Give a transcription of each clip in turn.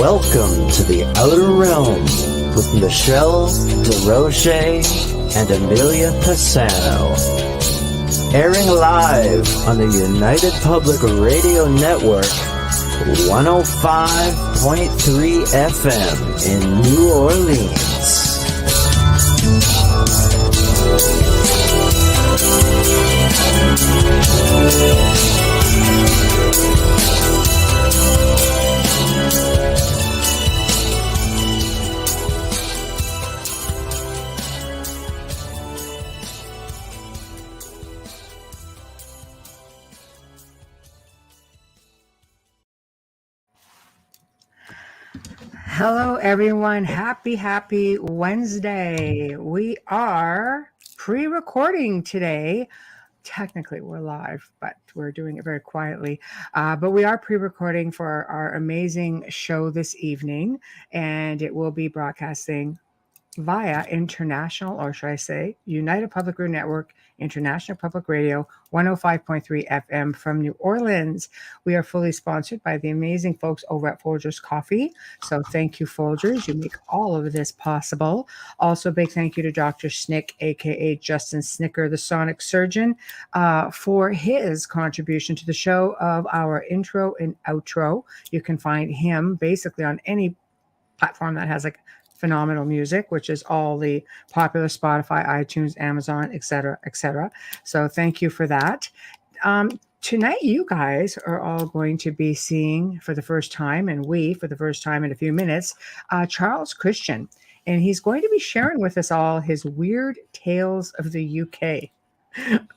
Welcome to the Outer Realm with Michelle DeRoche and Amelia Pisano. Airing live on the United Public Radio Network, 105.3 FM in New Orleans. Hello, everyone. Happy Wednesday. We are pre-recording today. Technically, we're live, but we're doing it very quietly. But we are pre-recording for our amazing show this evening, and it will be broadcasting via international, or should I say, United Public Radio Network, International Public Radio, 105.3 FM from New Orleans. We are fully sponsored by the amazing folks over at Folgers Coffee. So thank you, Folgers. You make all of this possible. Also, a big thank you to Dr. Snick, aka Justin Snicker, the Sonic Surgeon, for his contribution to the show of our intro and outro. You can find him basically on any platform that has like phenomenal music, which is all the popular Spotify, iTunes, Amazon, etc., etc. So thank you for that. Tonight, you guys are all going to be seeing for the first time, and we for the first time in a few minutes, Charles Christian. And he's going to be sharing with us all his weird tales of the UK.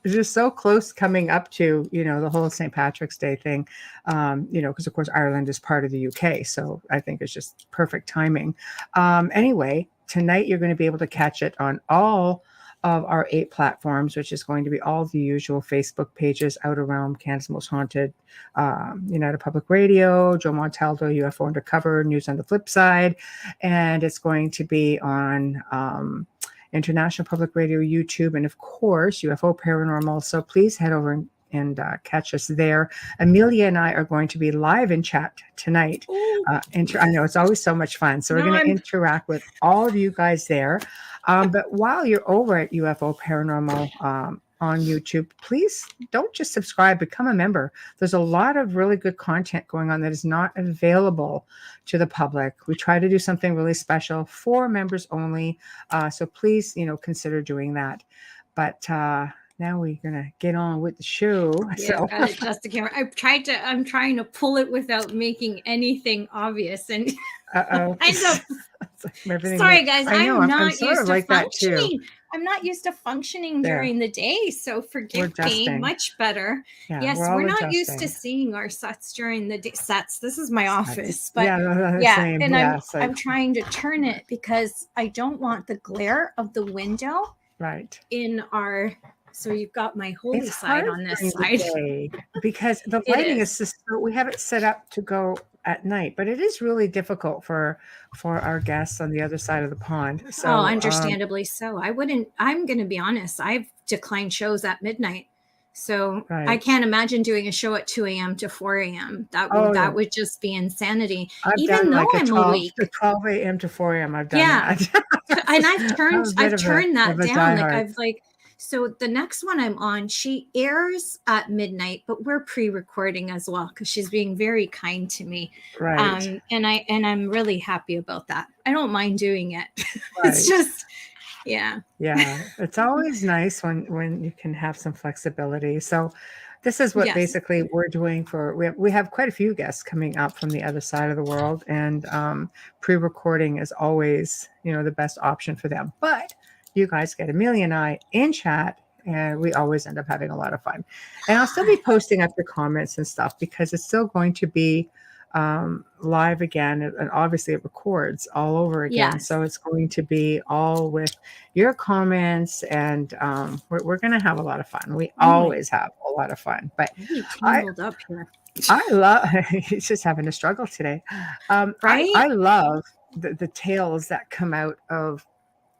It's just so close coming up to, the whole St. Patrick's Day thing, because of course Ireland is part of the UK. So I think it's just perfect timing. Anyway, tonight you're going to be able to catch it on all of our 8 platforms, which is going to be all the usual Facebook pages, Outer Realm, Canada's Most Haunted, United Public Radio, Joe Montaldo, UFO Undercover, News on the Flip Side. And it's going to be on International Public Radio, YouTube, and of course, UFO Paranormal. So please head over and catch us there. Amelia and I are going to be live in chat tonight. I know it's always so much fun. So we're going to interact with all of you guys there. But while you're over at UFO Paranormal on YouTube, please don't just subscribe, become a member. There's a lot of really good content going on that is not available to the public. We try to do something really special for members only. So please, consider doing that. But now we're gonna get on with the show. Yeah, So gotta adjust the camera. I'm trying to pull it without making anything obvious, and uh-oh. Sorry guys, I'm not sort used of to like that too. functioning. I'm not used to functioning during the day, so forgive me. Much better. Yeah, yes, we're not used to seeing our sets during the day. Sets. This is my office, but same. And I'm trying to turn it because I don't want the glare of the window in our. So you've got my holy side on this side. Because the lighting is just, we have it set up to go at night, but it is really difficult for our guests on the other side of the pond. So understandably so. I'm going to be honest. I've declined shows at midnight. So I can't imagine doing a show at 2 a.m. to 4 a.m. That would just be insanity. Even though I'm awake. 12 a.m. to 4 a.m. I've done that. And I've turned that down. So the next one I'm on, she airs at midnight, but we're pre-recording as well because she's being very kind to me. Right. And I'm really happy about that. I don't mind doing it. It's just, Yeah. It's always nice when you can have some flexibility. So this is what basically we're doing we have quite a few guests coming up from the other side of the world, and pre-recording is always, the best option for them. But you guys get Amelia and I in chat, and we always end up having a lot of fun. And I'll still be posting up your comments and stuff because it's still going to be live again. And obviously it records all over again. Yes. So it's going to be all with your comments, and we're going to have a lot of fun. We always have a lot of fun. But up here. I love, he's just having a struggle today. I love the tales that come out of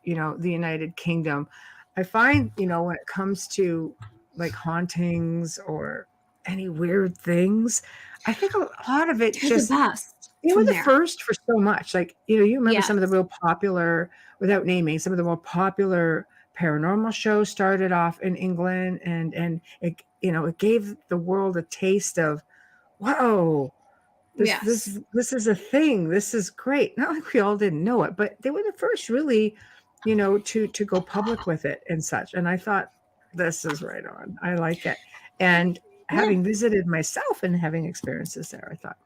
the United Kingdom. I find, when it comes to like hauntings or any weird things, I think a lot of it They're the best. They were the first for so much. Like, you remember some of the real popular, without naming, some of the more popular paranormal shows started off in England, and it, it gave the world a taste of, whoa, this is a thing. This is great. Not like we all didn't know it, but they were the first really, to go public with it and such. And I thought, this is right on. I like it. And having visited myself and having experiences there, I thought,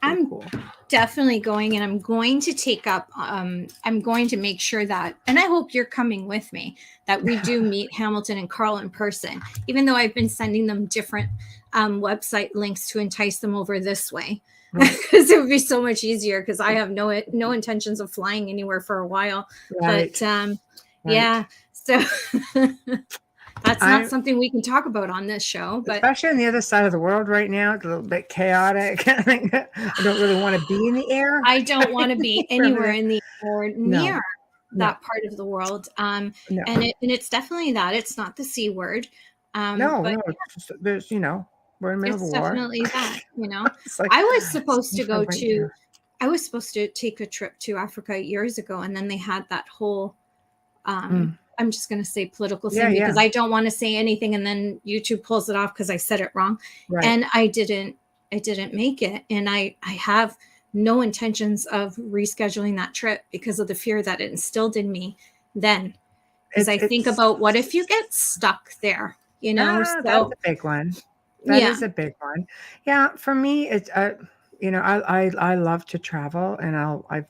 I'm cool. Definitely going, and I'm going to take up, I'm going to make sure that, and I hope you're coming with me, that we do meet Hamilton and Carl in person, even though I've been sending them different website links to entice them over this way, because it would be so much easier, because I have no intentions of flying anywhere for a while. Right. But yeah, so that's not something we can talk about on this show. But especially on the other side of the world right now, it's a little bit chaotic. I don't really want to be in the air. I don't want to be anywhere in the air near that part of the world. And it's definitely that. It's not the C word. There's, we're in the middle of a war. It's definitely that, like, I was supposed to take a trip to Africa years ago, and then they had that whole I'm just going to say political thing because I don't want to say anything and then YouTube pulls it off because I said it wrong. Right. And I didn't make it. And I have no intentions of rescheduling that trip because of the fear that it instilled in me then. Because I think about, what if you get stuck there, so that's a big one. That is a big one. Yeah. For me, it's, I love to travel, and I've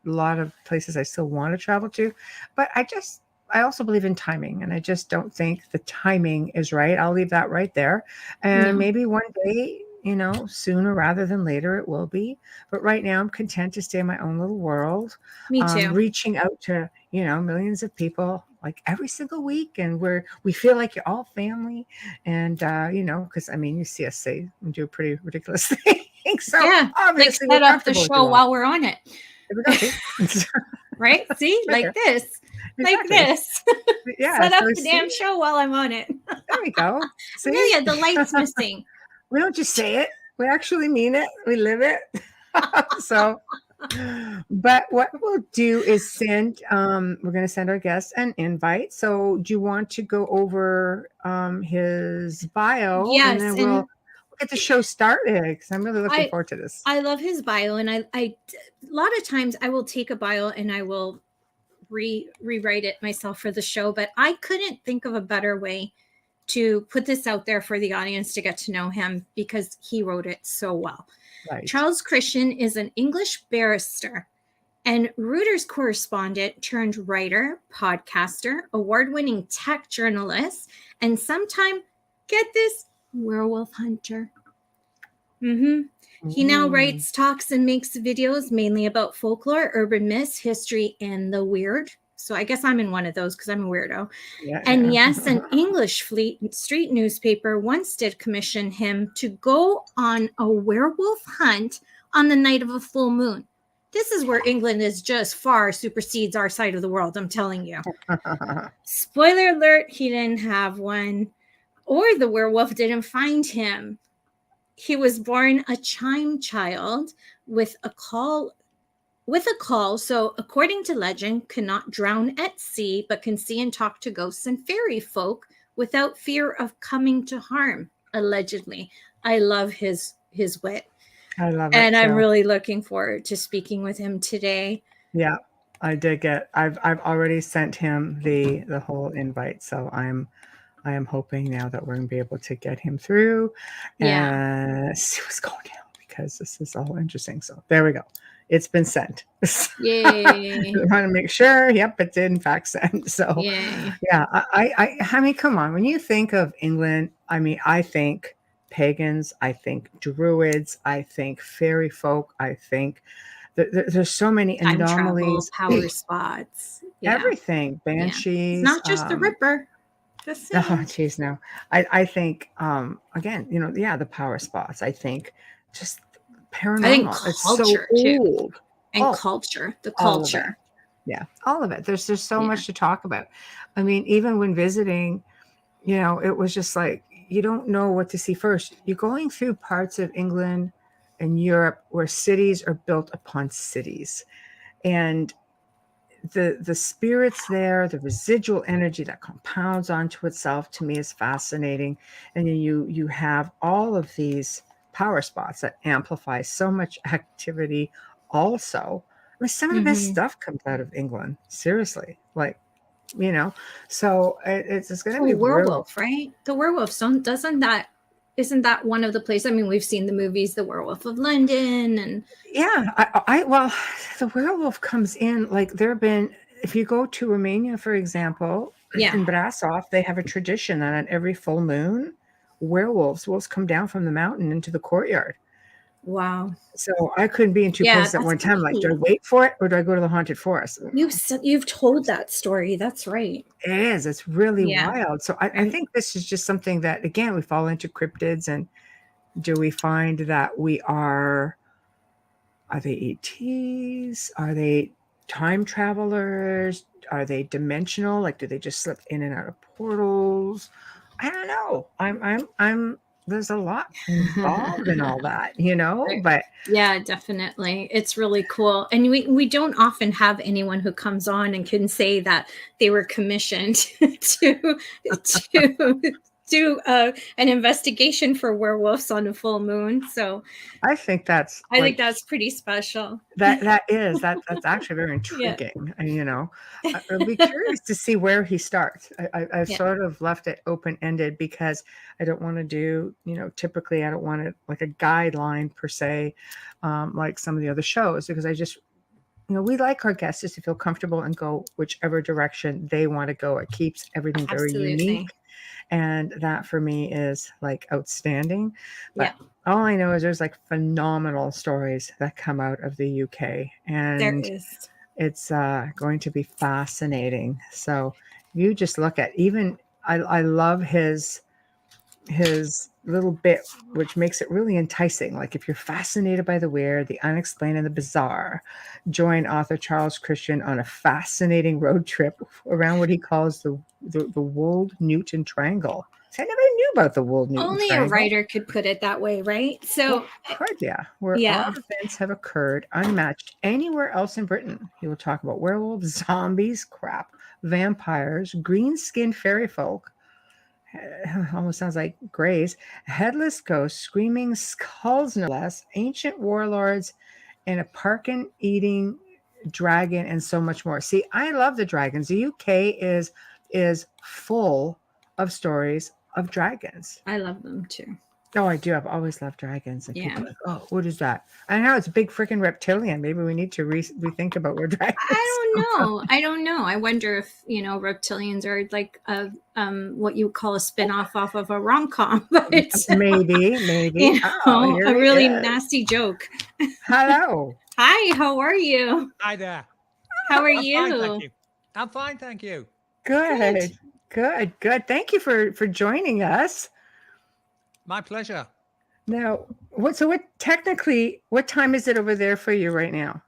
a lot of places I still want to travel to, but I also believe in timing, and I just don't think the timing is right. I'll leave that right there. And maybe one day, sooner rather than later it will be. But right now I'm content to stay in my own little world. Me too. Reaching out to, millions of people like every single week, and we feel like you're all family. And, because you see us say and do pretty ridiculous things. So obviously set up the show while we're on it. Right? See, right like there. This. Like this. Set up the damn show while I'm on it. There we go. See? Amelia, the light's missing. We don't just say it. We actually mean it. We live it. So, but what we'll do is send, we're going to send our guests an invite. So do you want to go over his bio? Yes. And then we'll get the show started, because I'm really looking forward to this. I love his bio. And I a lot of times I will take a bio and I will rewrite it myself for the show, but I couldn't think of a better way to put this out there for the audience to get to know him, because he wrote it so well. Right. Charles Christian is an English barrister and Reuters correspondent turned writer, podcaster, award-winning tech journalist, and sometime, get this, werewolf hunter. He now writes, talks, and makes videos mainly about folklore, urban myths, history, and the weird. So I guess I'm in one of those because I'm a weirdo. Yes, an English street newspaper once did commission him to go on a werewolf hunt on the night of a full moon. This is where England is just far supersedes our side of the world, I'm telling you. Spoiler alert, he didn't have one, or the werewolf didn't find him. He was born a chime child with a caul, so according to legend, cannot drown at sea, but can see and talk to ghosts and fairy folk without fear of coming to harm, allegedly. I love his wit. I love it. And I'm really looking forward to speaking with him today. Yeah, I did I've already sent him the whole invite, so I am hoping now that we're going to be able to get him through and see what's going on, because this is all interesting. So there we go. It's been sent. Yay. I want to make sure. Yep, it did in fact send. So I mean, come on. When you think of England, I think pagans, I think druids, I think fairy folk, I think there's so many anomalies. Power spots. Everything. Banshees. It's not just the Ripper. Oh, geez, no. I think, again, the power spots. I think just paranormal. I think culture, it's so old. And culture, the culture. Yeah, all of it. There's so much to talk about. Even when visiting, it was just like, you don't know what to see first. You're going through parts of England in Europe where cities are built upon cities. And the spirits there, the residual energy that compounds onto itself, to me is fascinating. And then you have all of these power spots that amplify so much activity also. I mean, some of the best stuff comes out of England, seriously. Like, so it's going to be werewolf, right? The werewolf isn't that one of the places? I mean, we've seen the movies, The Werewolf of London, and well, the werewolf comes in, like, there have been, if you go to Romania, for example, in Brasov, they have a tradition that on every full moon, wolves come down from the mountain into the courtyard. Wow. So I couldn't be in two places at one time. Like, do I wait for it or do I go to the haunted forest? You've told that story. That's right. It is. It's really wild. So I think this is just something that, again, we fall into cryptids. And do we find that are they ETs? Are they time travelers? Are they dimensional? Like, do they just slip in and out of portals? I don't know. I'm there's a lot involved in all that, but yeah, definitely. It's really cool. And we don't often have anyone who comes on and can say that they were commissioned to do an investigation for werewolves on a full moon. So I think that's pretty special. That's actually very intriguing. And, I'll be curious to see where he starts. I sort of left it open-ended because I don't want to do, typically I don't want it like a guideline per se, like some of the other shows, because I just, we like our guests just to feel comfortable and go whichever direction they want to go. It keeps everything very unique. And that for me is like outstanding. But all I know is there's like phenomenal stories that come out of the UK, and there is. It's going to be fascinating. So you just look at, even I love his little bit, which makes it really enticing. Like, if you're fascinated by the weird, the unexplained, and the bizarre, join author Charles Christian on a fascinating road trip around what he calls the Wold Newton Triangle. So I never knew about the Wold Newton Triangle. Only a writer could put it that way, right? So, where all events have occurred unmatched anywhere else in Britain. He will talk about werewolves, zombies, vampires, green-skinned fairy folk, almost sounds like Greys, headless ghosts, screaming skulls, no less, ancient warlords, and a Parkin-eating dragon, and so much more. See, I love the dragons. The UK is full of stories of dragons. I love them too. Oh, I do. I've always loved dragons. And people are like, oh, what is that? I know it's a big freaking reptilian. Maybe we need to rethink about where dragons. I don't know. I wonder if reptilians are like what you would call a spin-off off of a rom-com. But maybe. A really nasty joke. Hello. Hi. How are you? Hi there. How are you? Fine, thank you. I'm fine, thank you. Good. Thank you for joining us. My pleasure. Now, what time is it over there for you right now?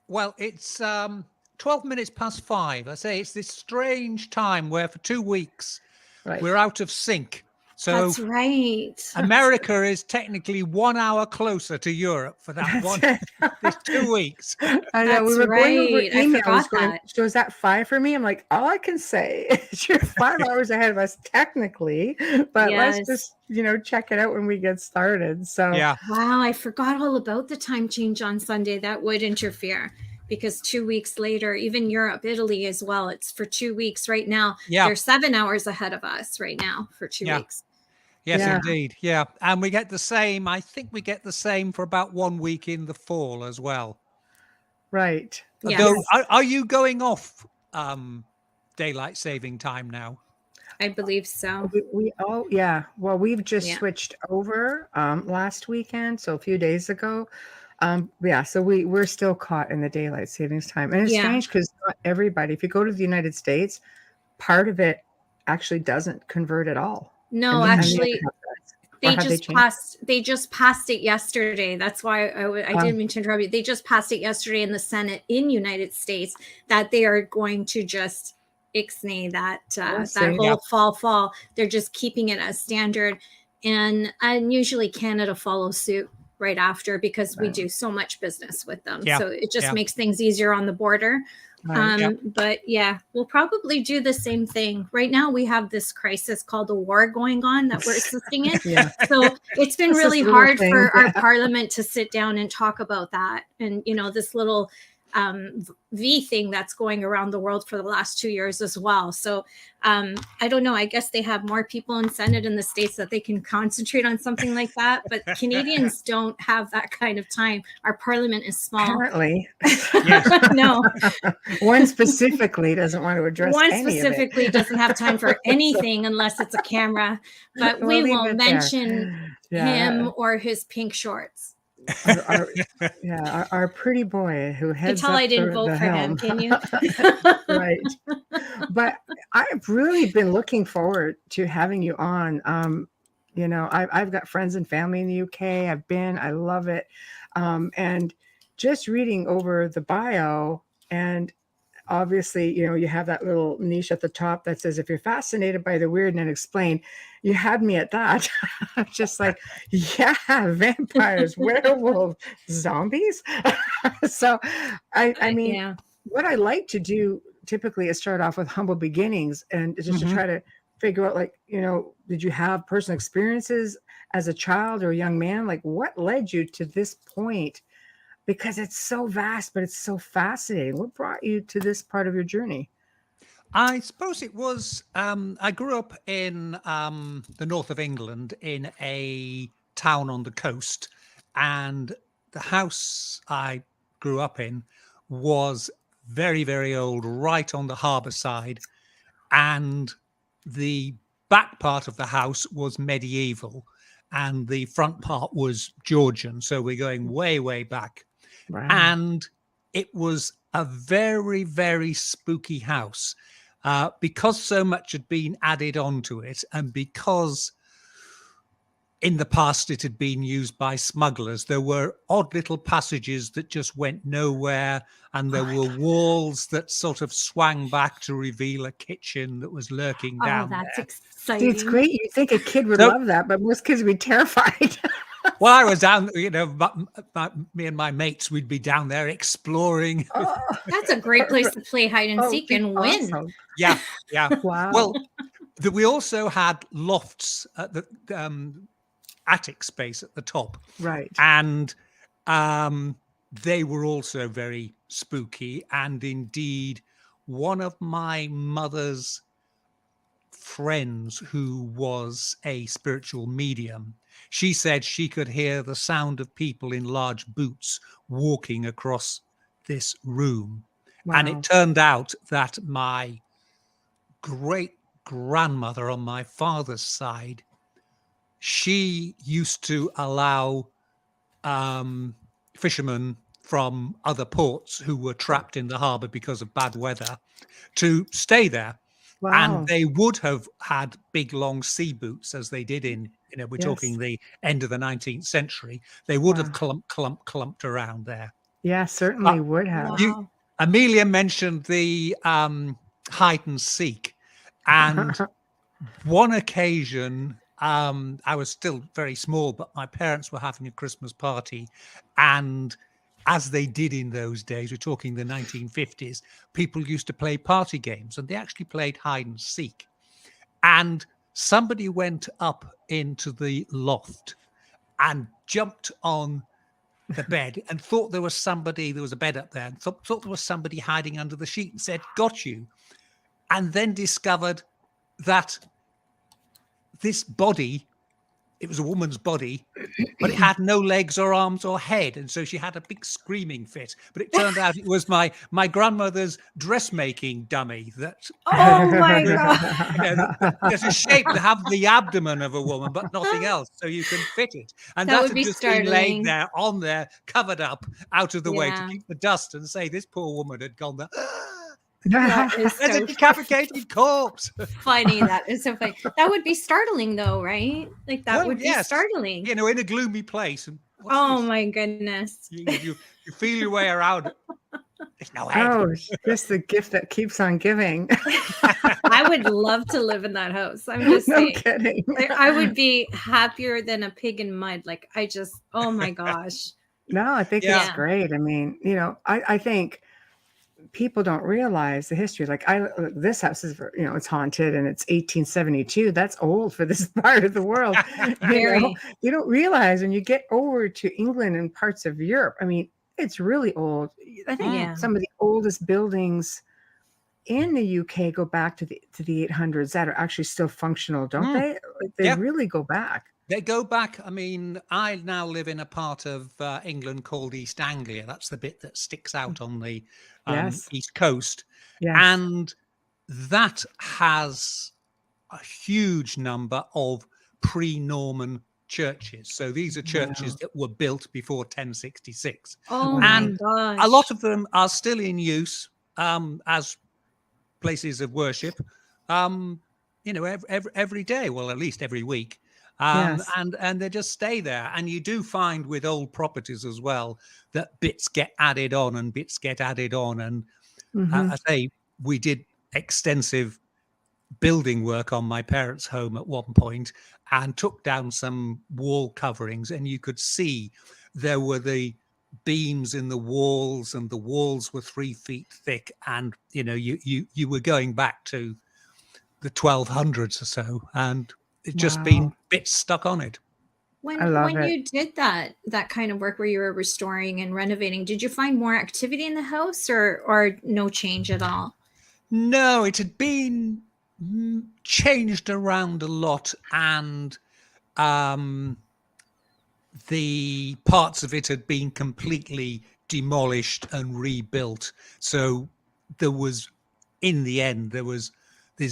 Well, it's 12 minutes past 5. I say it's this strange time where for 2 weeks we're out of sync. So that's right. America is technically 1 hour closer to Europe for that this 2 weeks. I know. We were going over emails. So is that 5 for me? I'm like, all I can say is you're 5 hours ahead of us technically, but let's just check it out when we get started. So wow, I forgot all about the time change on Sunday. That would interfere. Because 2 weeks later, even Europe, Italy as well, it's for 2 weeks right now. They're 7 hours ahead of us right now for 2 weeks. Yes, indeed. Yeah. And we get the same. I think we get the same for about 1 week in the fall as well. Right. Yes. Are you going off daylight saving time now? I believe so. Well, we've just switched over last weekend. So a few days ago. So we're still caught in the daylight savings time. And it's strange because not everybody, if you go to the United States, part of it actually doesn't convert at all. No, actually, they just passed it yesterday. That's why I didn't mean to interrupt you. They just passed it yesterday in the Senate in United States that they are going to just ixnay that whole fall. They're just keeping it as standard. And usually Canada follows suit. right after, because we do so much business with them. Yeah. So it just makes things easier on the border. But yeah, we'll probably do the same thing. Right now we have this crisis called a war going on that we're assisting in. So it's been really hard for our parliament to sit down and talk about that. And, you know, this little V thing that's going around the world for the last 2 years as well. So I don't know. I guess they have more people in Senate in the States that they can concentrate on something like that. But Canadians don't have that kind of time. Our parliament is small. Apparently. No. One specifically doesn't want to address One any specifically of it. doesn't have time for anything unless it's a camera. But we won't mention him or his pink shorts. Our pretty boy who heads up I didn't vote for helm. him, can you? Right. But I've really been looking forward to having you on. You know, I've got friends and family in the UK. I love it. And just reading over the bio, and obviously, you know, you have that little niche at the top that says, if you're fascinated by the weird and unexplained, you had me at that. I'm just like, yeah, vampires, werewolves, zombies. So, I mean, what I like to do typically is start off with humble beginnings and just to try to figure out, like, you know, did you have personal experiences as a child or a young man? Like, what led you to this point? Because it's so vast, but it's so fascinating. What brought you to this part of your journey? I suppose it was, I grew up in the north of England in a town on the coast, and the house I grew up in was very, very old, right on the harbour side. And the back part of the house was medieval and the front part was Georgian. So we're going way, way back. Wow. And it was a very, very spooky house because so much had been added onto it, and because in the past it had been used by smugglers. There were odd little passages that just went nowhere, and there were walls that sort of swung back to reveal a kitchen that was lurking down there. Exciting. See, it's great. You think a kid would love that, but most kids would be terrified. Well, I was down, you know, me and my mates, we'd be down there exploring. Oh, that's a great place to play hide and seek and win. Awesome. Yeah. Wow. Well, we also had lofts at the attic space at the top. Right. And they were also very spooky. And indeed, one of my mother's friends, who was a spiritual medium, she said she could hear the sound of people in large boots walking across this room. Wow. And it turned out that my great grandmother on my father's side, she used to allow fishermen from other ports who were trapped in the harbor because of bad weather to stay there. Wow. And they would have had big, long sea boots, as they did in, you know, we're talking the end of the 19th century. They would have clumped around there. Yeah, certainly would have. Amelia mentioned the hide and seek. And one occasion, I was still very small, but my parents were having a Christmas party, and as they did in those days, we're talking the 1950s, people used to play party games, and they actually played hide and seek. And somebody went up into the loft and jumped on the bed and thought there was somebody, there was a bed up there, and thought there was somebody hiding under the sheet, and said, "Got you." And then discovered that this body, it was a woman's body, but it had no legs or arms or head. And so she had a big screaming fit. But it turned out it was my grandmother's dressmaking dummy that... Oh, my God. You know, there's a shape to have the abdomen of a woman, but nothing else. So you can fit it. And that had just been laid there, on there, covered up, out of the way to keep the dust, and say this poor woman had gone there. That is There's a decapitated corpse. Funny. That is so funny. That would be startling, though, right? Like that would be startling. You know, in a gloomy place. And oh my goodness! You feel your way around There's no head. Oh, just the gift that keeps on giving. I would love to live in that house. I'm just saying. No kidding. Like, I would be happier than a pig in mud. Like, oh my gosh. No, I think it's great. I mean, I think people don't realize the history. Like this house is, it's haunted and it's 1872. That's old for this part of the world. You don't realize when you get over to England and parts of Europe. I mean, it's really old. I think some of the oldest buildings in the UK go back to the 800s that are actually still functional, don't they? Like, they really go back. They go back. I mean, I now live in a part of England called East Anglia. That's the bit that sticks out on the East Coast. Yes. And that has a huge number of pre-Norman churches. So these are churches that were built before 1066. Oh and my gosh. A lot of them are still in use as places of worship, every day, well, at least every week. And they just stay there. And you do find with old properties as well that bits get added on and bits get added on. And I say we did extensive building work on my parents' home at one point and took down some wall coverings, and you could see there were the beams in the walls, and the walls were 3 feet thick, and you were going back to the 1200s or so, and it's just been bits stuck on it. When you did that kind of work where you were restoring and renovating, did you find more activity in the house or no change at all? No, it had been changed around a lot, and the parts of it had been completely demolished and rebuilt. So in the end, there's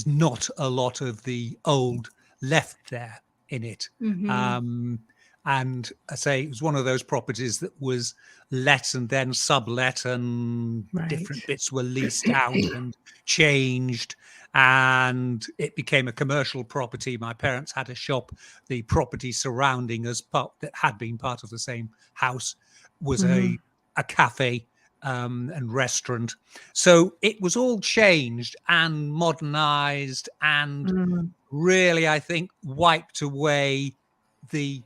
not a lot of the old left there in it. And I say it was one of those properties that was let and then sublet, and different bits were leased out and changed, and it became a commercial property. My parents had a shop. The property surrounding us, that had been part of the same house, was a cafe and restaurant. So it was all changed and modernized, and really, I think, wiped away the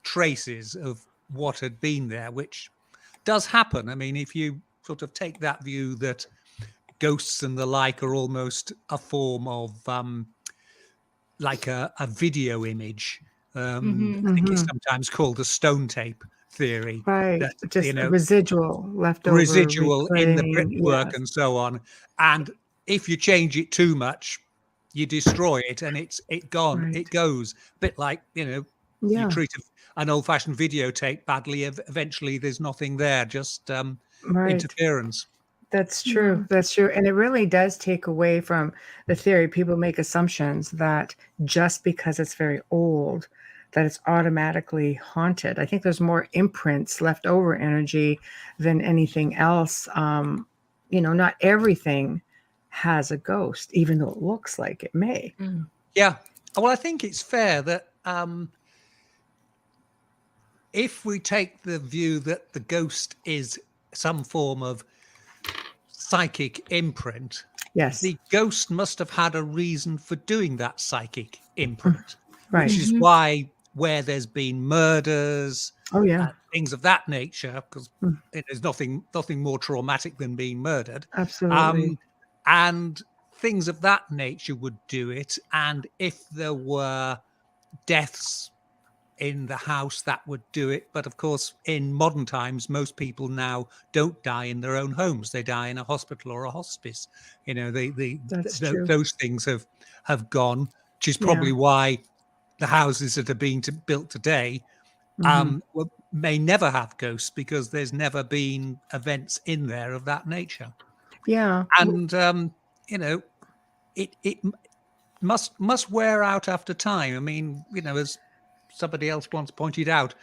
traces of what had been there, which does happen. I mean, if you sort of take that view that ghosts and the like are almost a form of like a video image, I think it's sometimes called the stone tape theory, that, just residual left over, residual in the brickwork and so on. And if you change it too much, you destroy it, and it's gone. It goes a bit like you treat an old-fashioned videotape badly. Eventually, there's nothing there, just interference. That's true. That's true. And it really does take away from the theory. People make assumptions that just because it's very old, that it's automatically haunted. I think there's more imprints, leftover energy than anything else. Not everything has a ghost, even though it looks like it may. Yeah. Well, I think it's fair that if we take the view that the ghost is some form of psychic imprint, the ghost must have had a reason for doing that psychic imprint, which is why where there's been murders, things of that nature, because there's nothing more traumatic than being murdered. Absolutely. And things of that nature would do it. And if there were deaths in the house, that would do it. But of course, in modern times, most people now don't die in their own homes. They die in a hospital or a hospice. Those things have gone, which is probably why the houses that are being built today may never have ghosts, because there's never been events in there of that nature. Yeah. And it must wear out after time. I mean, as somebody else once pointed out,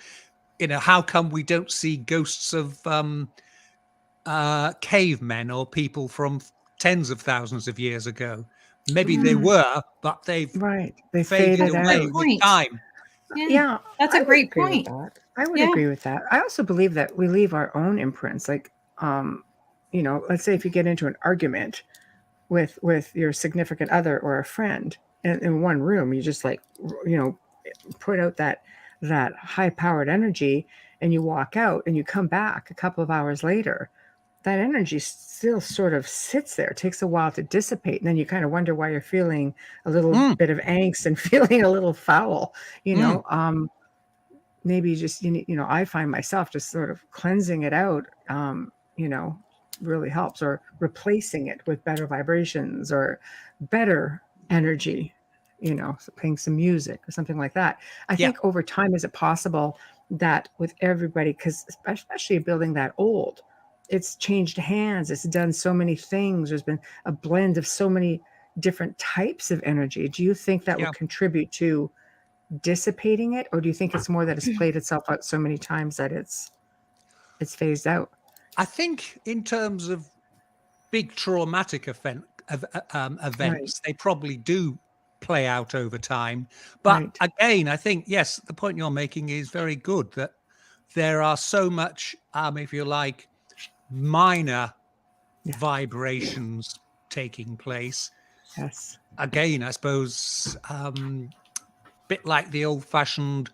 how come we don't see ghosts of cavemen or people from tens of thousands of years ago? Maybe they were, but they faded away with time. Yeah, that's a great point. I would agree with that. I also believe that we leave our own imprints. Like, let's say if you get into an argument with your significant other or a friend in one room, you just like, put out that high powered energy and you walk out and you come back a couple of hours later, that energy still sort of sits there. It takes a while to dissipate. And then you kind of wonder why you're feeling a little bit of angst and feeling a little foul, maybe just, I find myself just sort of cleansing it out, really helps, or replacing it with better vibrations or better energy, so playing some music or something like that. I think over time, is it possible that with everybody, because especially building that old, it's changed hands, it's done so many things, there's been a blend of so many different types of energy. Do you think that would contribute to dissipating it, or do you think it's more that it's played itself out so many times that it's phased out? I think in terms of big traumatic events, they probably do play out over time. But again, I think, yes, the point you're making is very good, that there are so much, if you like, minor vibrations taking place. Yes. Again, I suppose, bit like the old-fashioned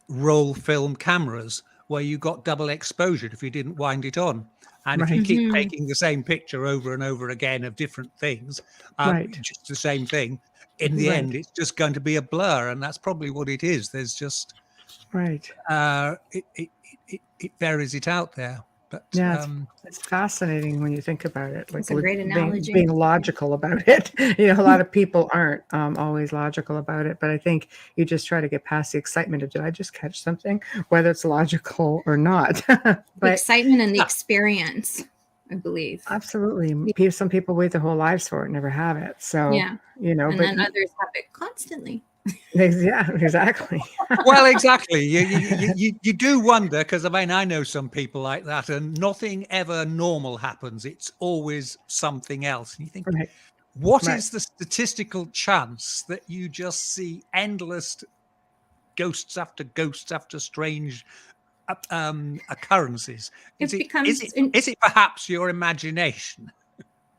roll film cameras, where you got double exposure if you didn't wind it on. And if you keep taking the same picture over and over again of different things, just the same thing, in the end, it's just going to be a blur. And that's probably what it is. There's just, it buries it out there. But it's fascinating when you think about it. Like, it's a great analogy. Being logical about it. A lot of people aren't always logical about it, but I think you just try to get past the excitement of, did I just catch something, whether it's logical or not. But the excitement and the experience, I believe. Absolutely. Some people wait their whole lives for it, never have it. So, and then others have it constantly. Yeah, exactly. Well, exactly. You do wonder, because I know some people like that, and nothing ever normal happens. It's always something else. And you think, what is the statistical chance that you just see endless ghosts after strange occurrences? Is it perhaps your imagination?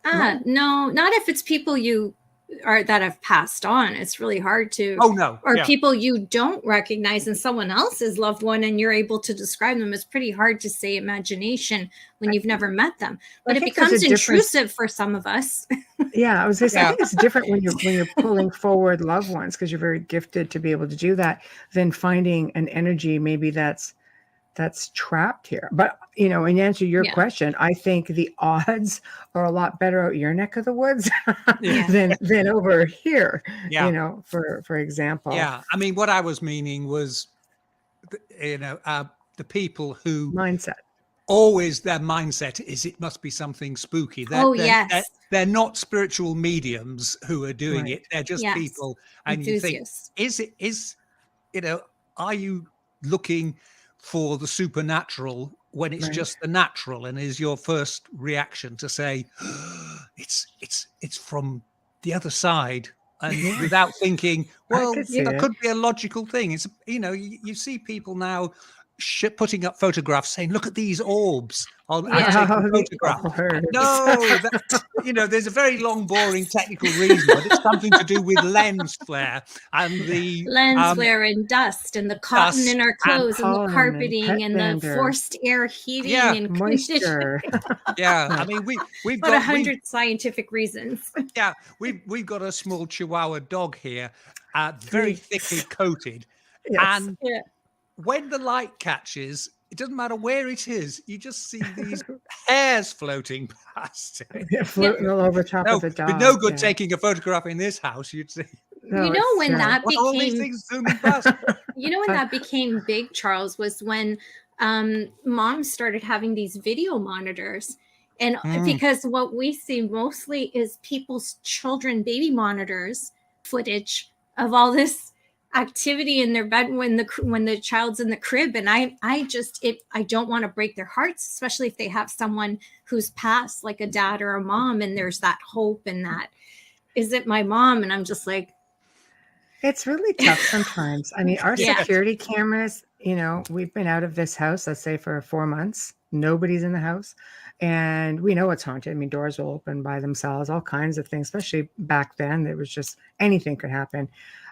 No, not if it's people you that have passed on. It's really hard to people you don't recognize in someone else's loved one, and you're able to describe them. It's pretty hard to say imagination when you've never met them, but it becomes intrusive for some of us. I was gonna say, I think it's different when you're pulling forward loved ones, because you're very gifted to be able to do that, than finding an energy maybe that's trapped here. But in answer to your question, I think the odds are a lot better out your neck of the woods than over here. For example. I mean, what I was meaning was, the people who always their mindset is it must be something spooky. They're not spiritual mediums who are doing it. They're just people, and you think, are you looking for the supernatural when it's just the natural? And is your first reaction to say it's from the other side, and without thinking, well, that could be a logical thing. It's you see people now putting up photographs saying, look at these orbs. I've taken a photograph. No, there's a very long, boring technical reason, but it's something to do with lens flare and the lens flare and dust and the cotton in our clothes and the carpeting and the forced air heating and moisture. I mean, we've got 100 scientific reasons. We've got a small Chihuahua dog here, very thickly coated, and when the light catches, it doesn't matter where it is, you just see these hairs floating past it. Floating all over top of the dog. With no good taking a photograph in this house, you'd see. When that became all these things zooming past. When that became big, Charles, was when moms started having these video monitors. And because what we see mostly is people's children, baby monitors, footage of all this activity in their bed when the child's in the crib, and I don't want to break their hearts, especially if they have someone who's passed, like a dad or a mom, and there's that hope and that, is it my mom? And I'm just like, it's really tough sometimes. I mean, our security cameras, we've been out of this house, let's say, for 4 months, Nobody's in the house. And we know it's haunted. I mean, doors will open by themselves, all kinds of things, especially back then. There was just anything could happen.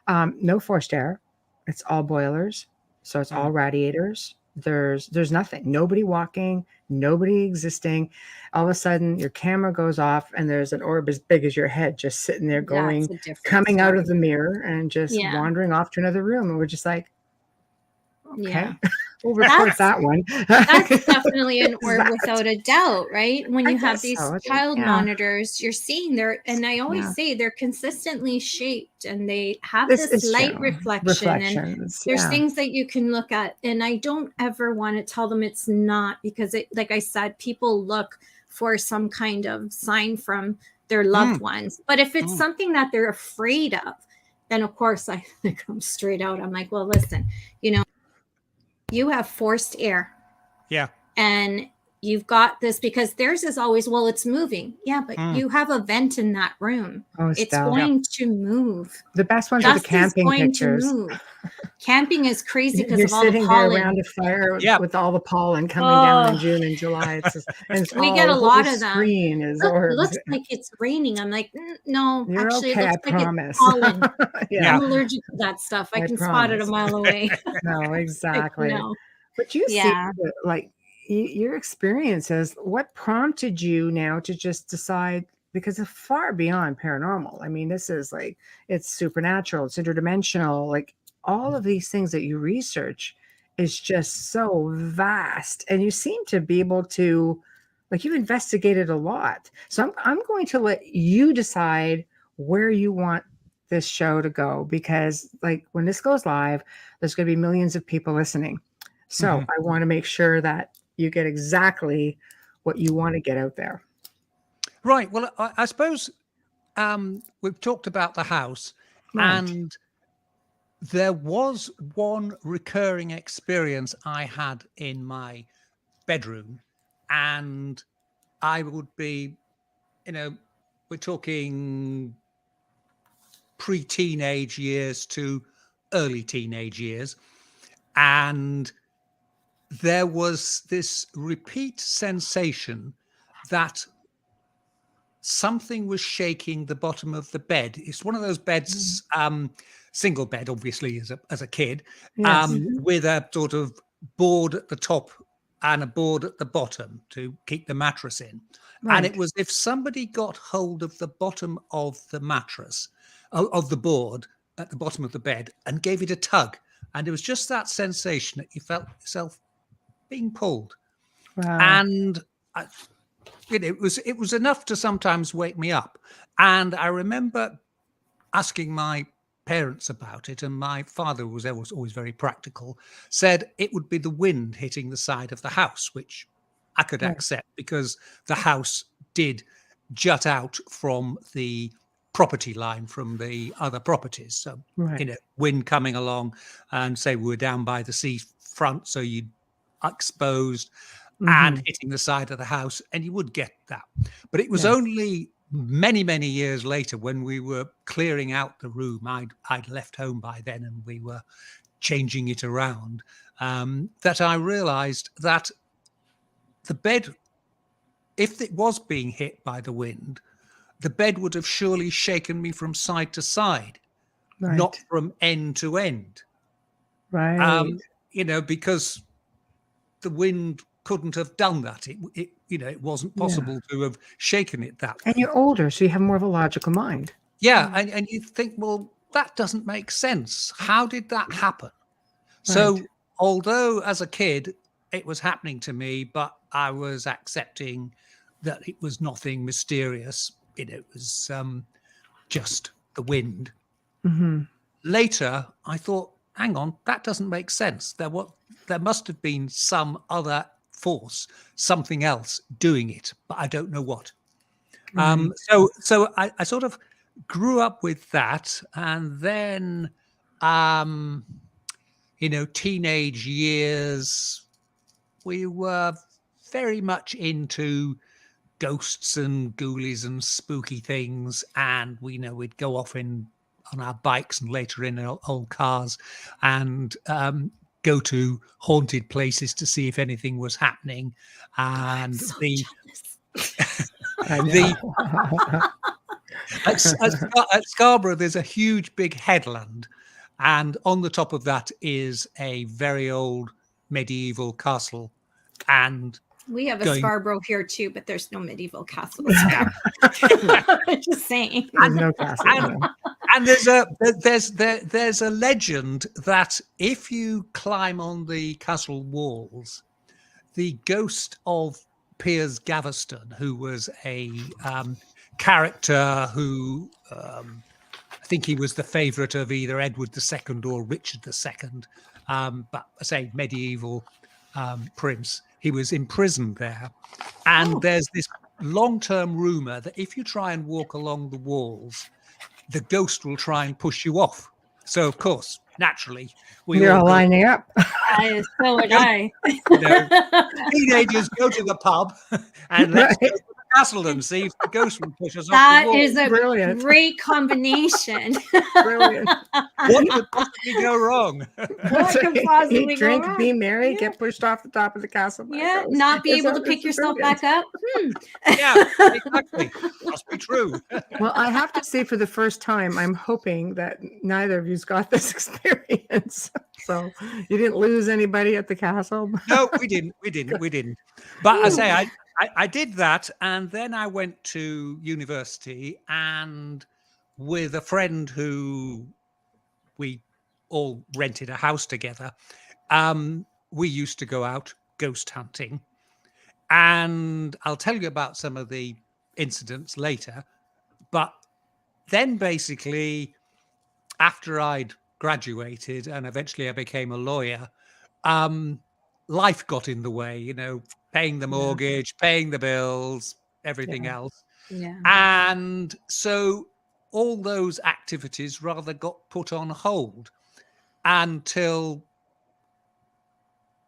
No forced air. It's all boilers. So it's all radiators. There's nothing. Nobody walking, nobody existing. All of a sudden your camera goes off and there's an orb as big as your head just sitting there coming out of the mirror and just wandering off to another room. And we're just like, okay, we'll report that one. That's definitely an orb without a doubt, right? When you have these child monitors, you're seeing and I always say they're consistently shaped and they have this light reflection. And there's things that you can look at. And I don't ever want to tell them it's not, because like I said, people look for some kind of sign from their loved ones. But if it's something that they're afraid of, then of course I come straight out. I'm like, well, listen, you have forced air. Yeah. And you've got this, because theirs is always, well, it's moving. Yeah, but you have a vent in that room. It's going to move. The best ones are the camping pictures. Camping is crazy because you're of all the sitting pollen. there around a fire with all the pollen coming down in June and July. We get a lot of them. It looks like it's raining. I'm like, no, you're actually, okay, it looks like promise. it's pollen. I'm allergic to that stuff. I can spot it a mile away. No, exactly. No. But you see, like your experiences, what prompted you now to just decide, because it's far beyond paranormal. I mean, this is like, it's supernatural, it's interdimensional, like all of these things that you research is just so vast. And you seem to be able to, like, you've investigated a lot. So I'm going to let you decide where you want this show to go, because like when this goes live, there's going to be millions of people listening. So I want to make sure that you get exactly what you want to get out there. Right. Well, I suppose we've talked about the house, and there was one recurring experience I had in my bedroom, and I would be, we're talking pre-teenage years to early teenage years, and there was this repeat sensation that something was shaking the bottom of the bed. It's one of those beds, single bed, obviously, as a kid, with a sort of board at the top and a board at the bottom to keep the mattress in. Right. And it was if somebody got hold of the bottom of the mattress, of the board at the bottom of the bed, and gave it a tug. And it was just that sensation that you felt yourself being pulled. Wow. And it was enough to sometimes wake me up. And I remember asking my parents about it, and my father was always very practical, said it would be the wind hitting the side of the house, which I could accept because the house did jut out from the property line from the other properties. So, wind coming along, and say we were down by the sea front, so you exposed and hitting the side of the house, and you would get that. But it was only many, many years later, when we were clearing out the room, I'd left home by then, and we were changing it around, that I realized that the bed, if it was being hit by the wind, the bed would have surely shaken me from side to side, not from end to end. Right. Because the wind couldn't have done that. It wasn't possible to have shaken it that way. And you're older, so you have more of a logical mind. Yeah, and you think, well, that doesn't make sense. How did that happen? Right. So although as a kid it was happening to me, but I was accepting that it was nothing mysterious. It was just the wind. Later, I thought, hang on, that doesn't make sense. There must have been some other force, something else doing it, but I don't know what. So I sort of grew up with that, and then teenage years, we were very much into ghosts and ghoulies and spooky things, and we'd go off on our bikes and later in our old cars and go to haunted places to see if anything was happening. And so at Scarborough, there's a huge big headland, and on the top of that is a very old medieval castle. And we have a Scarborough here too, but there's no medieval castles. Just saying, there's no castle. And there's a legend that if you climb on the castle walls, the ghost of Piers Gaveston, who was a character who I think he was the favourite of either Edward II or Richard II, but I say medieval prince. He was imprisoned there, and there's this long-term rumour that if you try and walk along the walls, the ghost will try and push you off. So, of course, naturally, you're all lining up. So would I. Teenagers go to the pub and let's go to the castle and see if the ghost will push us off the wall. That is a great combination. Brilliant. What could possibly go wrong? What could possibly Eat, drink, go wrong? be merry, get pushed off the top of the castle. Yeah, not be able to pick yourself back up. Yeah, exactly. Must be true. Well, I have to say, for the first time, I'm hoping that neither of you's got this experience. So you didn't lose anybody at the castle? No, we didn't. But I say I did that, and then I went to university, and with a friend who we all rented a house together, we used to go out ghost hunting. And I'll tell you about some of the incidents later. But then basically, after I'd graduated and eventually I became a lawyer, life got in the way, paying the mortgage, paying the bills, everything else. Yeah. And so all those activities rather got put on hold until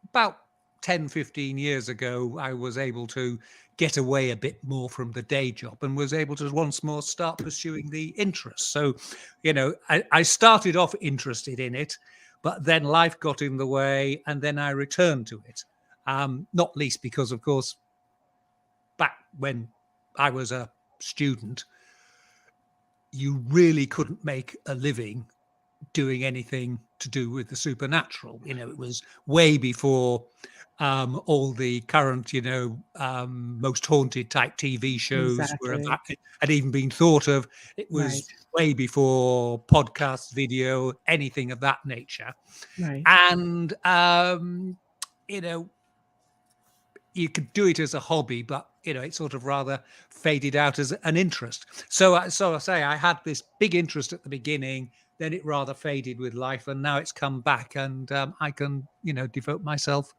about 10, 15 years ago, I was able to get away a bit more from the day job and was able to once more start pursuing the interest. So, I started off interested in it, but then life got in the way and then I returned to it. Not least because, of course, back when I was a student, you really couldn't make a living doing anything to do with the supernatural. It was way before all the current, most haunted type TV shows had even been thought of. It was way before podcast, video, anything of that nature. Right. And, you could do it as a hobby, but, it sort of rather faded out as an interest. So I say I had this big interest at the beginning, then it rather faded with life, and now it's come back, and I can, devote myself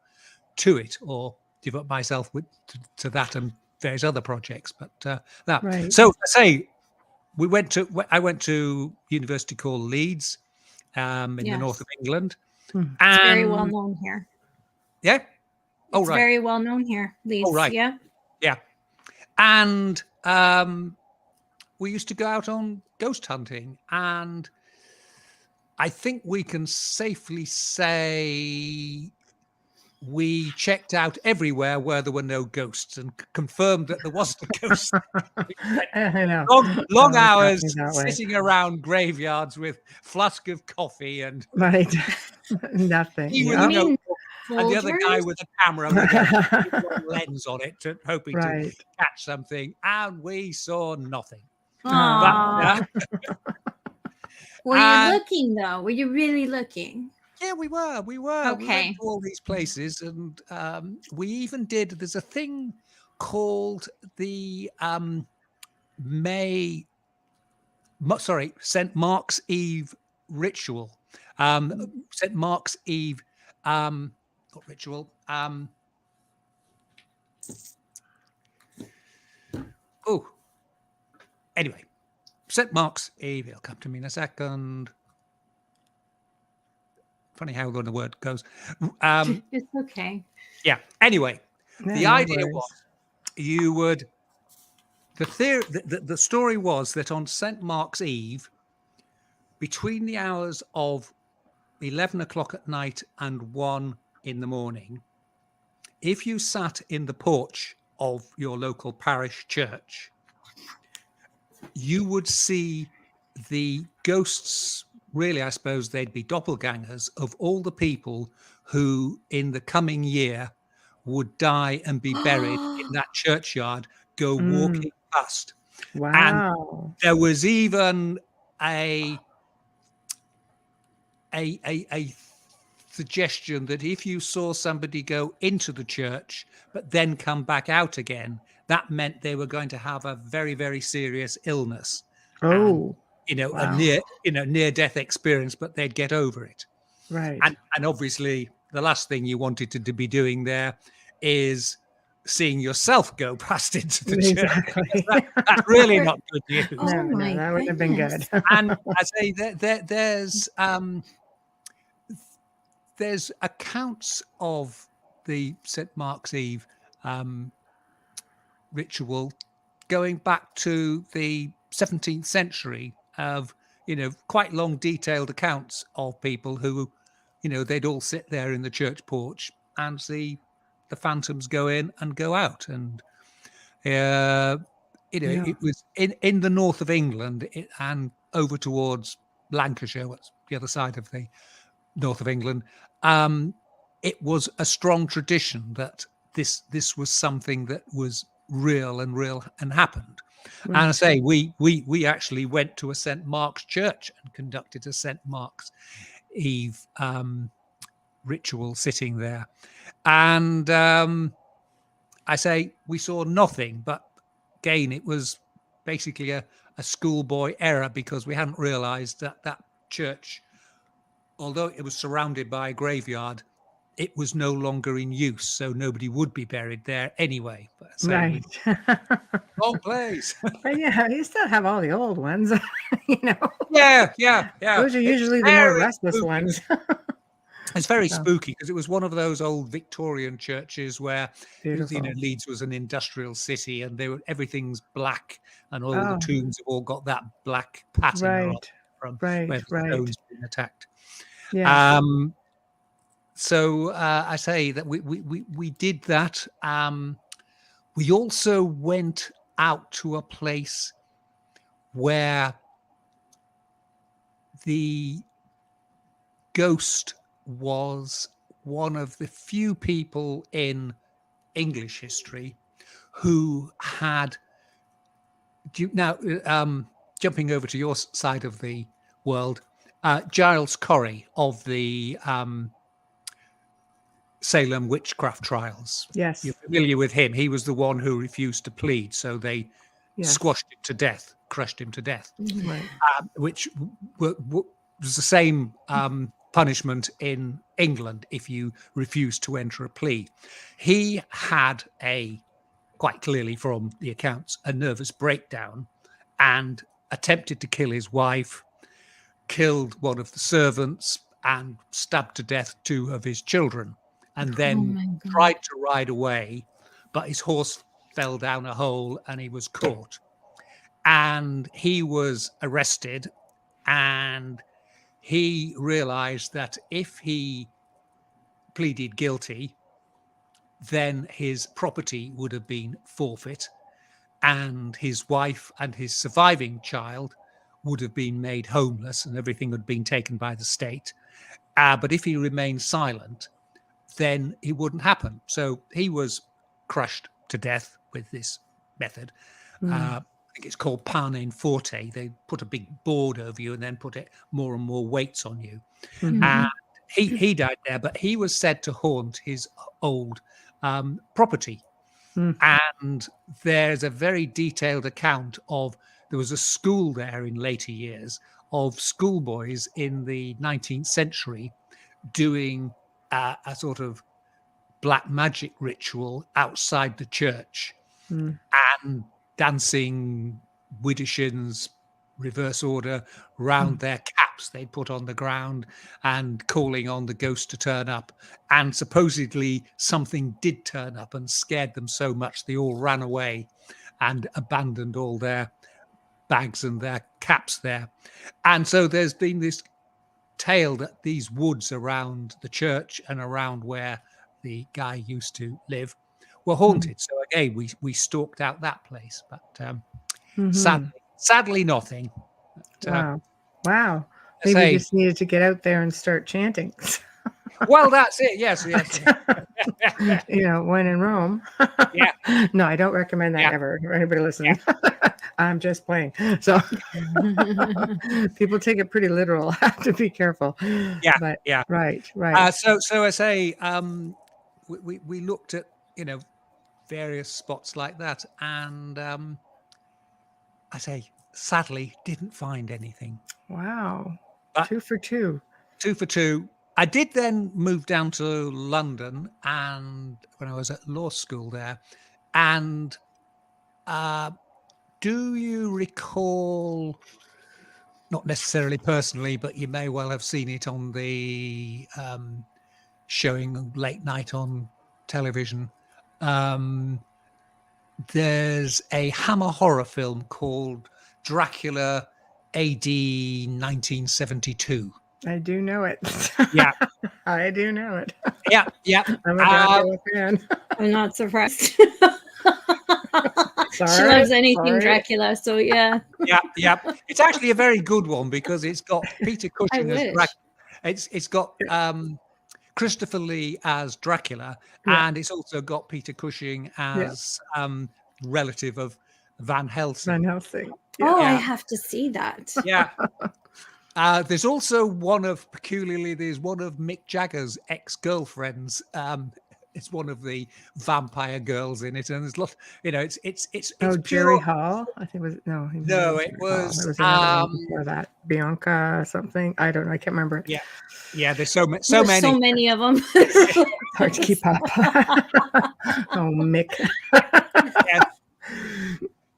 to it, or devote myself to that and various other projects. But that. Right. So I say I went to university called Leeds, in the north of England. It's very well known here. Yeah. It's very well known here, Leeds. Oh, right. Yeah. Yeah. And we used to go out on ghost hunting, and I think we can safely say we checked out everywhere where there were no ghosts and confirmed that there wasn't a ghost. long hours sitting around graveyards with flask of coffee and nothing. And the other guy with a camera with a lens on it, hoping to catch something, and we saw nothing. But, were you looking though? Were you really looking? Yeah, we were. Okay. We went to all these places, and we even did. There's a thing called the St. Mark's Eve ritual. St. Mark's Eve, not ritual. Anyway, St. Mark's Eve. It'll come to me in a second. Funny how the word goes. It's okay. Yeah. Anyway, the idea was you would. The story was that on St. Mark's Eve, between the hours of 11 o'clock at night and 1 in the morning, if you sat in the porch of your local parish church, you would see the ghosts, really, I suppose they'd be doppelgangers of all the people who in the coming year would die and be buried in that churchyard, go walking past. Wow. And there was even a suggestion that if you saw somebody go into the church but then come back out again, that meant they were going to have a very, very serious illness. Oh, and, wow. a near death experience, but they'd get over it. Right. And obviously the last thing you wanted to be doing there is seeing yourself go past into the church. That's really not good news. No, that wouldn't have been good. And I say there's accounts of the St. Mark's Eve ritual going back to the 17th century of, quite long detailed accounts of people who, they'd all sit there in the church porch and see the phantoms go in and go out. And, it was in the north of England and over towards Lancashire, what's the other side of the north of England. It was a strong tradition that this was something that was real and happened. Right. And I say we actually went to a St. Mark's church and conducted a St. Mark's Eve ritual sitting there. And I say we saw nothing, but again, it was basically a schoolboy error because we hadn't realized that church, although it was surrounded by a graveyard, it was no longer in use, so nobody would be buried there anyway. But right. Wrong place. But yeah, you still have all the old ones, Yeah. Those are usually the more restless ones. It's very spooky because it was one of those old Victorian churches where Beautiful. Leeds was an industrial city and everything's black and all the tombs have all got that black pattern from where the stones been attacked. Yeah. So I say that we did that. We also went out to a place where the ghost was one of the few people in English history who had, now jumping over to your side of the world, Giles Corey of the Salem witchcraft trials. Yes. You're familiar with him. He was the one who refused to plead, so they squashed him to death, crushed him to death, which was the same punishment in England if you refused to enter a plea. He had quite clearly from the accounts, a nervous breakdown and attempted to kill his wife, killed one of the servants and stabbed to death 2 of his children, and then tried to ride away, but his horse fell down a hole and he was caught. And he was arrested, and he realized that if he pleaded guilty, then his property would have been forfeit, and his wife and his surviving child would have been made homeless and everything had been taken by the state. But if he remained silent, then it wouldn't happen. So he was crushed to death with this method. I think it's called pane forte. They put a big board over you and then put more and more weights on you. And he died there, but he was said to haunt his old property. And there's a very detailed account of, there was a school there in later years of schoolboys in the 19th century doing a sort of black magic ritual outside the church and dancing widdershins, reverse order, round their caps they put on the ground and calling on the ghost to turn up. And supposedly something did turn up and scared them so much they all ran away and abandoned all their bags and their caps there. And so there's been this tale that these woods around the church and around where the guy used to live were haunted. So again, we stalked out that place, but sadly nothing. But, wow. I Maybe say, you just needed to get out there and start chanting. well, that's it. Yes. When in Rome. Yeah. No, I don't recommend that ever for anybody listening. I'm just playing. So people take it pretty literal. Have to be careful. Yeah. But, Yeah. Right. So I say, we looked at, various spots like that, and I say, sadly, didn't find anything. Wow. But 2 for 2. 2 for 2. I did then move down to London, and when I was at law school there, and do you recall, not necessarily personally, but you may well have seen it on the showing late night on television. There's a Hammer horror film called Dracula AD 1972. I do know it. Yeah. I do know it. Yeah. I'm a Dracula fan. I'm not surprised. Sorry, she loves anything Dracula, so yeah. Yeah. It's actually a very good one because it's got Peter Cushing as Dracula. It's got Christopher Lee as Dracula, and it's also got Peter Cushing as relative of Van Helsing. Van Helsing. Yeah. Oh, I have to see that. Yeah. There's also one of Mick Jagger's ex-girlfriends. It's one of the vampire girls in it, and there's lots. It's Jerry Hall. I think it was it was another one before that. Bianca something. I don't know. I can't remember it. Yeah. There's so many. So many of them. Hard to keep up. Oh, Mick.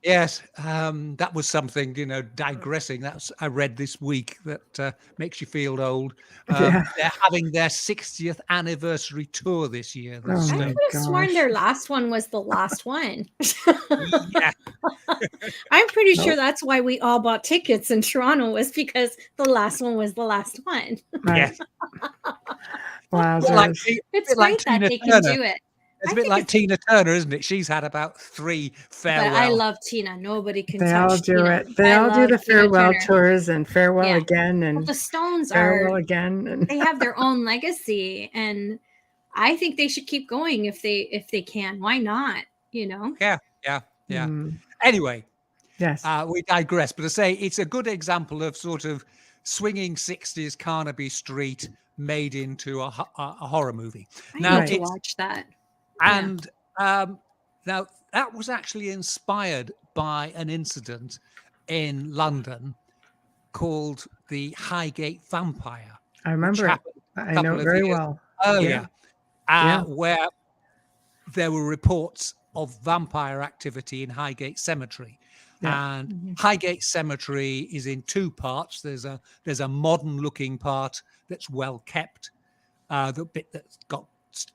Yes, that was something, digressing. I read this week that makes you feel old. They're having their 60th anniversary tour this year. I could have sworn their last one was the last one. Yeah. I'm pretty sure that's why we all bought tickets in Toronto, was because the last one was the last one. Yes. Wow. It's great that they can do it. It's a bit like Tina Turner, isn't it? She's had about 3 farewell. But I love Tina. Nobody can touch They all do Tina. it. They all do the farewell tours and farewell again. And the Stones farewell again. And they have their own legacy. And I think they should keep going if they can. Why not? Yeah. Anyway. Yes. We digress. But to say it's a good example of sort of swinging 60s Carnaby Street made into a horror movie. I need to watch that. And now that was actually inspired by an incident in London called the Highgate Vampire. I remember it. I know it very well. Earlier, where there were reports of vampire activity in Highgate Cemetery. Yeah. And Highgate Cemetery is in 2 parts. There's a modern looking part that's well kept, the bit that's got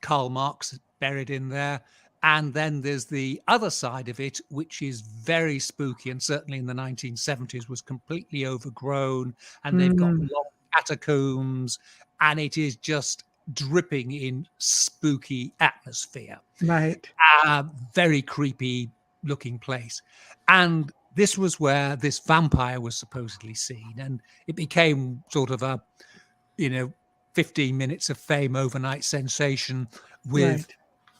Karl Marx buried in there, and then there's the other side of it, which is very spooky, and certainly in the 1970s was completely overgrown, and they've got long catacombs, and it is just dripping in spooky atmosphere. Right. Very creepy looking place. And this was where this vampire was supposedly seen, and it became sort of a 15 minutes of fame overnight sensation with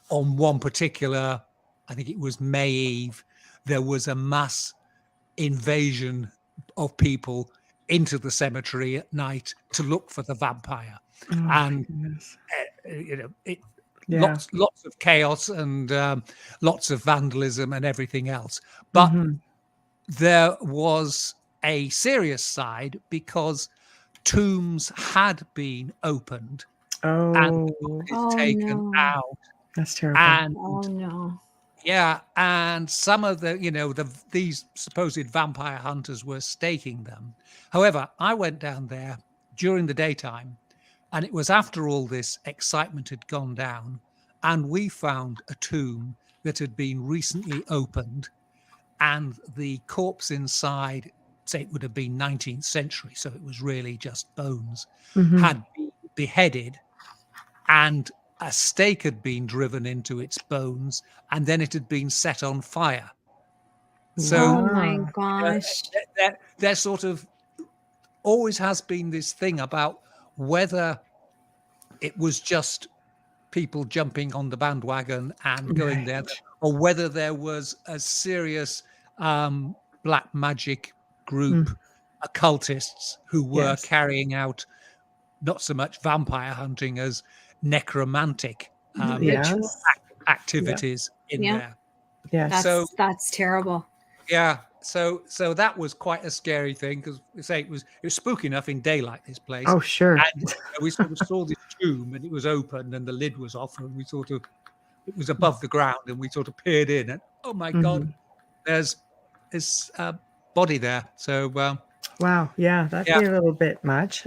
on one particular, I think it was May Eve, there was a mass invasion of people into the cemetery at night to look for the vampire. Lots of chaos and lots of vandalism and everything else. But there was a serious side because tombs had been opened and taken out. That's terrible. And and some of these supposed vampire hunters were staking them. However, I went down there during the daytime, and it was after all this excitement had gone down, and we found a tomb that had been recently opened, and the corpse inside say it would have been 19th century, so it was really just bones, Mm-hmm. had been beheaded, and a stake had been driven into its bones, and then it had been set on fire. So oh my gosh. there sort of always has been this thing about whether it was just people jumping on the bandwagon and going there, or whether there was a serious black magic group, occultists, who were carrying out not so much vampire hunting as necromantic activities in there. Yeah. That's terrible. Yeah. So that was quite a scary thing, because it was spooky enough in daylight, this place. Oh, sure. And we sort of saw this tomb, and it was open, and the lid was off, and it was above the ground, and we sort of peered in, and oh my God, there's a body there. So wow, yeah, that'd be a little bit much.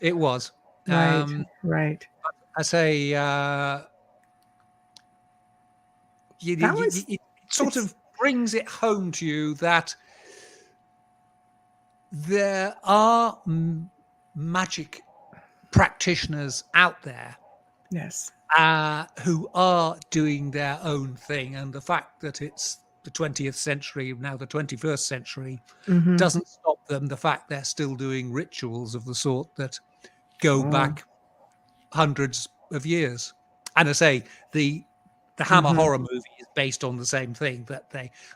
It was. Right. I say, it sort of brings it home to you that there are magic practitioners out there, yes, who are doing their own thing, and the fact that it's the 20th century, now the 21st century, doesn't stop them. The fact they're still doing rituals of the sort that go back hundreds of years. And I say the Hammer horror movie is based on the same thing, that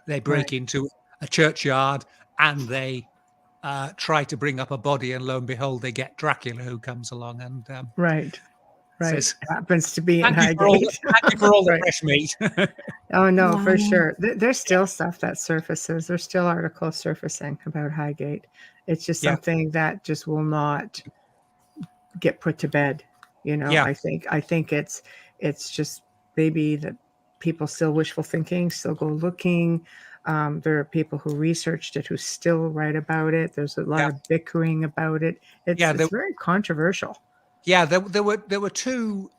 they break into a churchyard and they try to bring up a body, and lo and behold, they get Dracula, who comes along and says, happens to be in Highgate. Thank you for all the fresh meat. Oh no, for sure. There's still stuff that surfaces. There's still articles surfacing about Highgate. It's just something that just will not get put to bed. I think it's just maybe that people still wishful thinking, still go looking. There are people who researched it who still write about it. There's a lot of bickering about it. It's very controversial. Yeah, there were two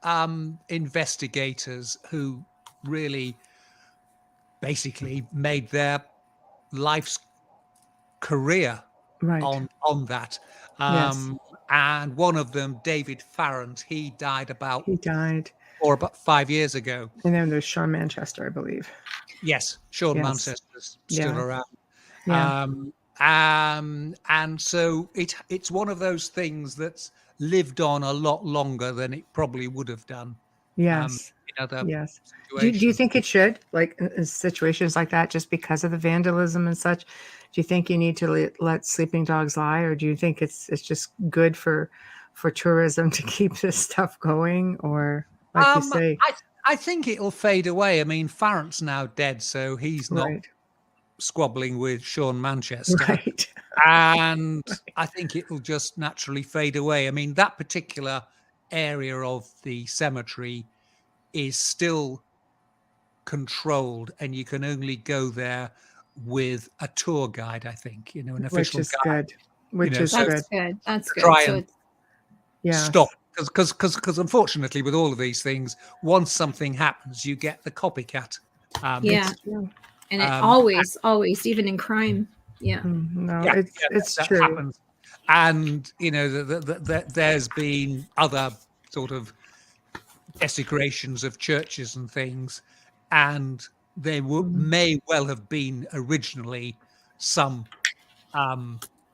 investigators who really basically made their life's career on that. And one of them, David Farrant, he died about 5 years ago. And then there's Sean Manchester, I believe. Yes, Sean Manchester's still around. Yeah. And so it's one of those things that's lived on a lot longer than it probably would have done. Yes. In other Do you think it should, like in situations like that, just because of the vandalism and such? Do you think you need to let sleeping dogs lie, or do you think it's just good for tourism to keep this stuff going, or like you say? I think it'll fade away. I mean, Farrant's now dead, so he's not squabbling with Sean Manchester. Right. And I think it'll just naturally fade away. I mean, that particular area of the cemetery is still controlled, and you can only go there with a tour guide, I think, an official guide. Which is good. That's good. Try and stop. Because unfortunately, with all of these things, once something happens, you get the copycat. And it always, even in crime. It's true. Happens. And there's been other sort of desecrations of churches and things, and there may well have been originally some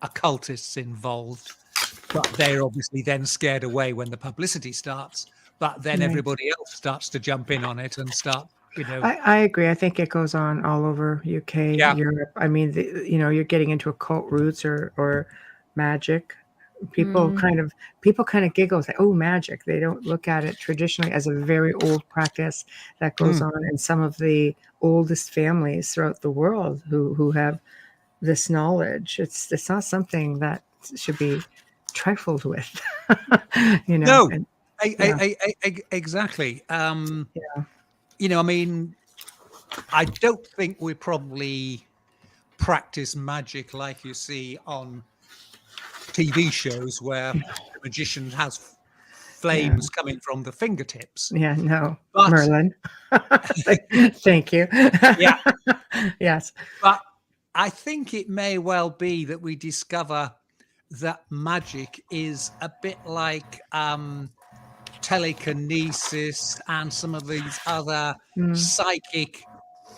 occultists involved, but they're obviously then scared away when the publicity starts. But then everybody else starts to jump in on it and start. I agree. I think it goes on all over UK, Europe. I mean, you're getting into occult roots or magic. People kind of giggle, say, "Oh, magic." They don't look at it traditionally as a very old practice that goes on in some of the oldest families throughout the world who have this knowledge. It's not something that should be trifled with. No, exactly. I mean, I don't think we probably practice magic like you see on TV shows where the magician has flames coming from the fingertips. Yeah, no, but, Merlin. Thank you. Yeah. Yes. But I think it may well be that we discover that magic is a bit like telekinesis and some of these other psychic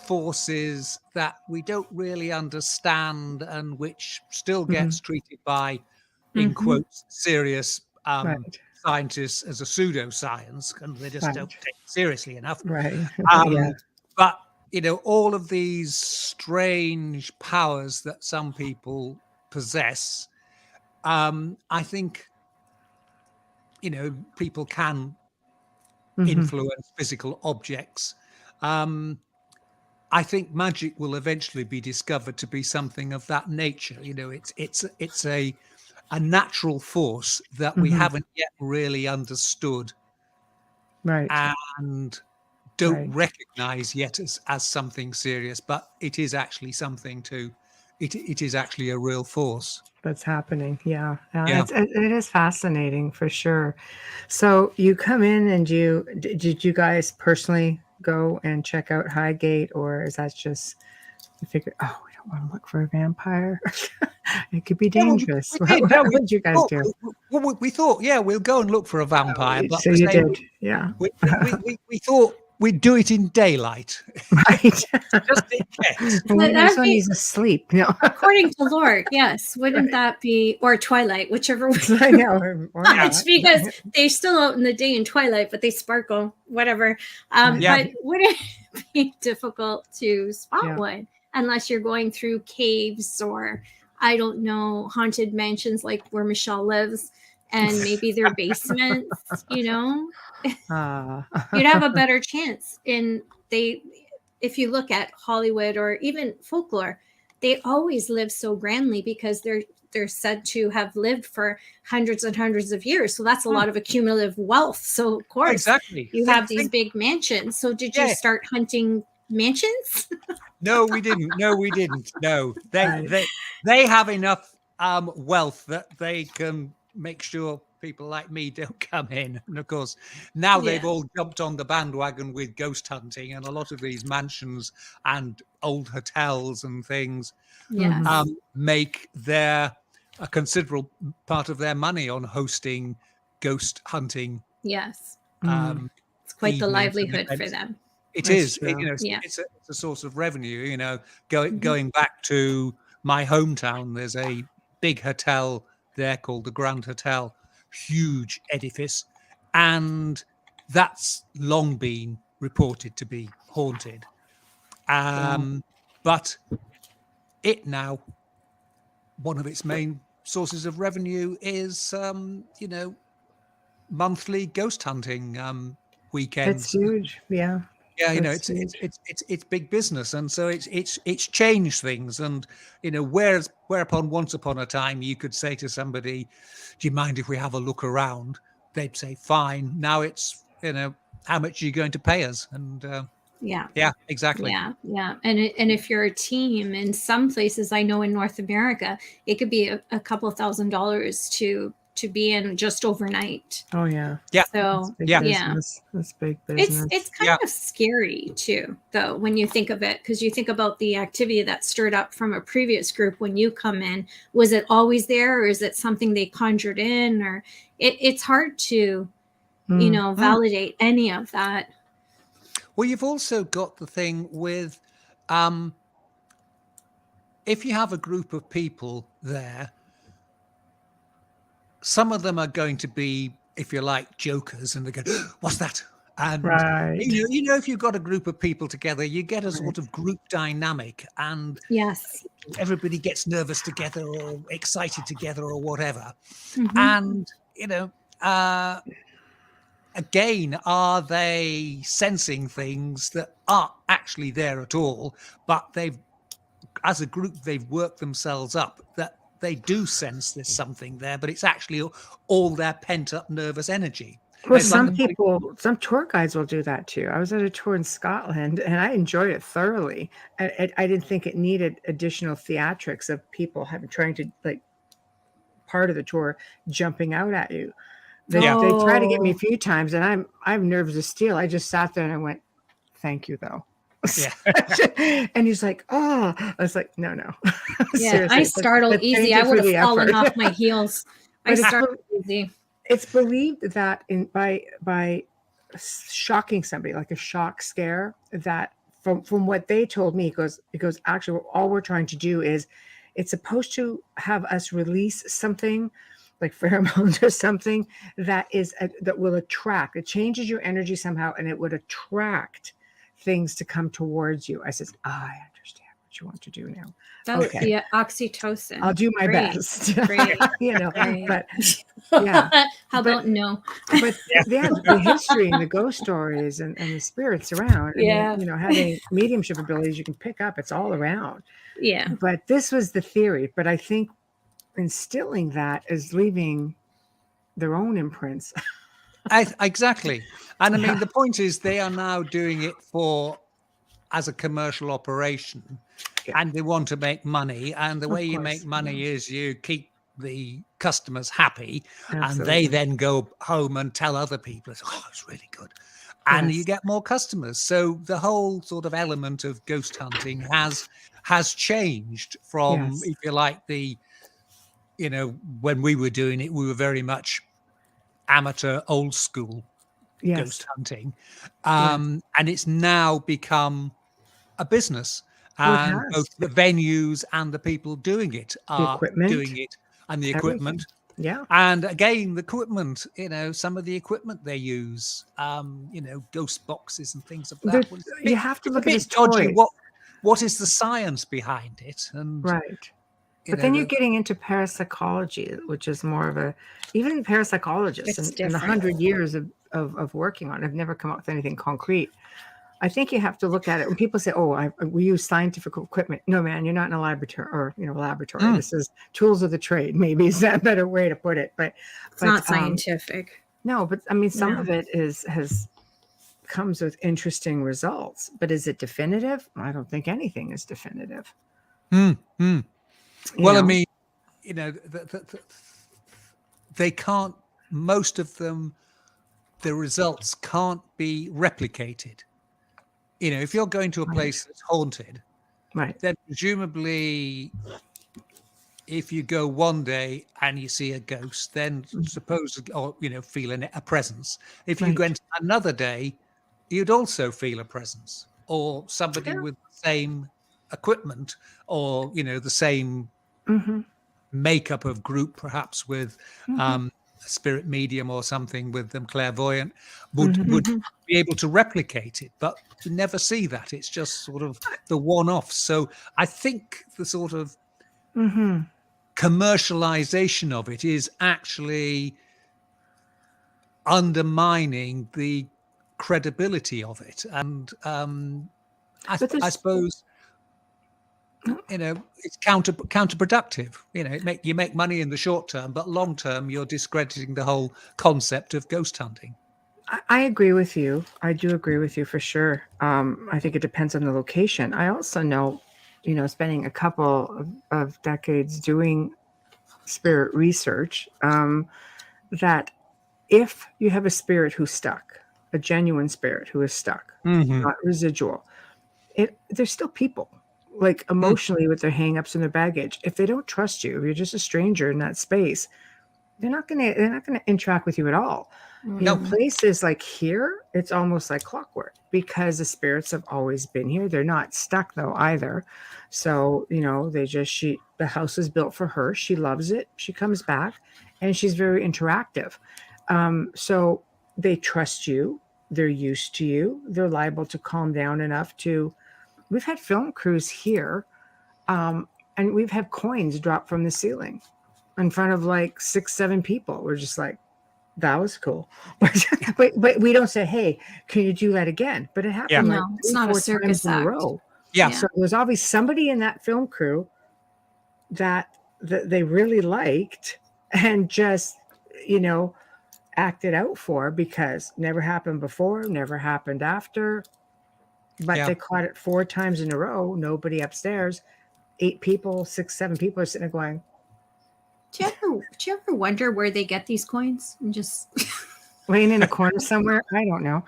forces that we don't really understand and which still gets treated by, in quotes, serious scientists as a pseudoscience, and they just don't take it seriously enough. Right. But all of these strange powers that some people possess, I think people can influence physical objects. I think magic will eventually be discovered to be something of that nature. It's a natural force that we haven't yet really understood, and don't recognize yet as something serious. But it is actually something it is actually a real force that's happening. Yeah. It is fascinating for sure. So you come in and did you guys personally go and check out Highgate, or is that just you figure, oh, we don't want to look for a vampire? It could be dangerous. What would you guys do? We thought, we'll go and look for a vampire. But so you did, yeah. We thought we'd do it in daylight. Right. Just in case. This one he's asleep. No. According to Lord, yes. Wouldn't that be, or Twilight, whichever one. I know. It's because they're still out in the day in Twilight, but they sparkle, whatever. But would it be difficult to spot one unless you're going through caves or, I don't know, haunted mansions like where Michelle lives, and maybe their basements, you'd have a better chance. If you look at Hollywood or even folklore, they always live so grandly because they're said to have lived for hundreds and hundreds of years. So that's a lot of accumulative wealth. So of course, you have these big mansions. So did you start hunting mansions? No, we didn't. No, they have enough wealth that they can make sure people like me don't come in. And of course, now they've all jumped on the bandwagon with ghost hunting, and a lot of these mansions and old hotels and things make a considerable part of their money on hosting ghost hunting. Yes. It's quite the livelihood for them. It is. It's a source of revenue. Going back to my hometown, there's a big hotel there called the Grand Hotel, huge edifice, and that's long been reported to be haunted. But it now, one of its main sources of revenue is, monthly ghost hunting weekends. It's huge, yeah. Yeah, it's big business, and so it's changed things. And whereupon once upon a time you could say to somebody, "Do you mind if we have a look around?" They'd say, "Fine." Now it's how much are you going to pay us? And exactly. Yeah. And if you're a team, in some places, I know in North America, it could be a couple $1,000s to be in just overnight. Oh yeah. So that's big business. It's kind of scary too, though, when you think of it, because you think about the activity that stirred up from a previous group when you come in. Was it always there, or is it something they conjured in? Or it's hard to validate any of that. Well, you've also got the thing with if you have a group of people there, some of them are going to be, if you like, jokers, and they go, "What's that?" And if you've got a group of people together, you get a sort of group dynamic, and everybody gets nervous together or excited together or whatever. And again, are they sensing things that aren't actually there at all, but as a group, they've worked themselves up that they do sense there's something there, but it's actually all their pent-up nervous energy. Well, some tour guides will do that too. I was at a tour in Scotland, and I enjoyed it thoroughly. I didn't think it needed additional theatrics of people trying to, like, part of the tour jumping out at you. They tried to get me a few times, and I'm nervous as steel. I just sat there and I went, "Thank you, though." Yeah. And he's like, oh, I was like, no. Yeah, Seriously, I startle easy. I would have fallen off my heels. I startle easy. It's believed that by shocking somebody, like a shock scare, that from what they told me, it goes, actually, all we're trying to do is, it's supposed to have us release something like pheromones or something that will attract. It changes your energy somehow, and it would attract things to come towards you. I says, I understand what you want to do now. That's the oxytocin. I'll do my best. Great. But yeah. How about no? But the history and the ghost stories and the spirits around. Yeah. And, having mediumship abilities you can pick up. It's all around. Yeah. But this was the theory. But I think instilling that is leaving their own imprints. Exactly. And I mean, the point is they are now doing it as a commercial operation, and they want to make money. And the way you make money is you keep the customers happy. Absolutely. And they then go home and tell other people, oh, it's really good. And you get more customers. So the whole sort of element of ghost hunting has changed from, if you like, when we were doing it, we were very much amateur, old school ghost hunting. And it's now become a business. And both the venues and the people doing it are doing it, and the equipment. Yeah. And again, the equipment, some of the equipment they use, ghost boxes and things of that. You have to look at his dodgy. What is the science behind it? And but then you're getting into parapsychology, which is more of even parapsychologists in 100 years of working on it have never come up with anything concrete. I think you have to look at it when people say, "Oh, we use scientific equipment." No, man, you're not in a laboratory or laboratory. This is tools of the trade. Maybe is that a better way to put it? But it's not scientific. No, but I mean, some of it comes with interesting results. But is it definitive? I don't think anything is definitive. Well, I mean, they can't. Most of them, the results can't be replicated. If you're going to a place that's haunted, then presumably, if you go one day and you see a ghost, then supposedly, or feel a presence. If you went another day, you'd also feel a presence, or somebody with the same equipment, or the same makeup of group, perhaps with spirit medium or something with them, clairvoyant, would be able to replicate it, but you never see that. It's just sort of the one-off. So I think the sort of commercialization of it is actually undermining the credibility of it. And I suppose it's counterproductive. You make money in the short term, but long term you're discrediting the whole concept of ghost hunting. I agree with you. I do agree with you for sure. I think it depends on the location. I also know, spending a couple of decades doing spirit research, that if you have a spirit who's stuck, a genuine spirit who is stuck, not residual, they're still people. Like emotionally with their hang-ups and their baggage. If they don't trust you, if you're just a stranger in that space, they're not gonna interact with you at all. Places like here, it's almost like clockwork because the spirits have always been here. They're not stuck though either. So, the house is built for her. She loves it. She comes back and she's very interactive. So they trust you. They're used to you. They're liable to calm down enough to. We've had film crews here, and we've had coins drop from the ceiling in front of like 6-7 people. We're just like, that was cool. but we don't say, hey, can you do that again? But it happened like it's not a circus times in a row. Yeah. So there's always somebody in that film crew that they really liked and just, acted out for because never happened before, never happened after. But they caught it 4 times in a row. Nobody upstairs. 8 people, 6-7 people are sitting there going. Do you ever wonder where they get these coins? And just laying in a corner somewhere. I don't know.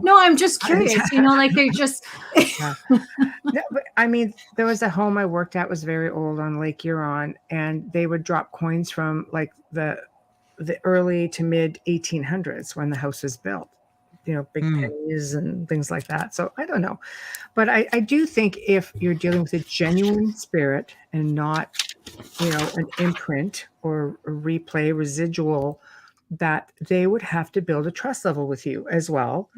No, I'm just curious. Like they're just. Yeah. No, but I mean, there was a home I worked at, was very old, on Lake Huron, and they would drop coins from like the early to mid 1800s when the house was built. Big pennies and things like that. So I don't know, but I do think if you're dealing with a genuine spirit and not, an imprint or a replay residual, that they would have to build a trust level with you as well.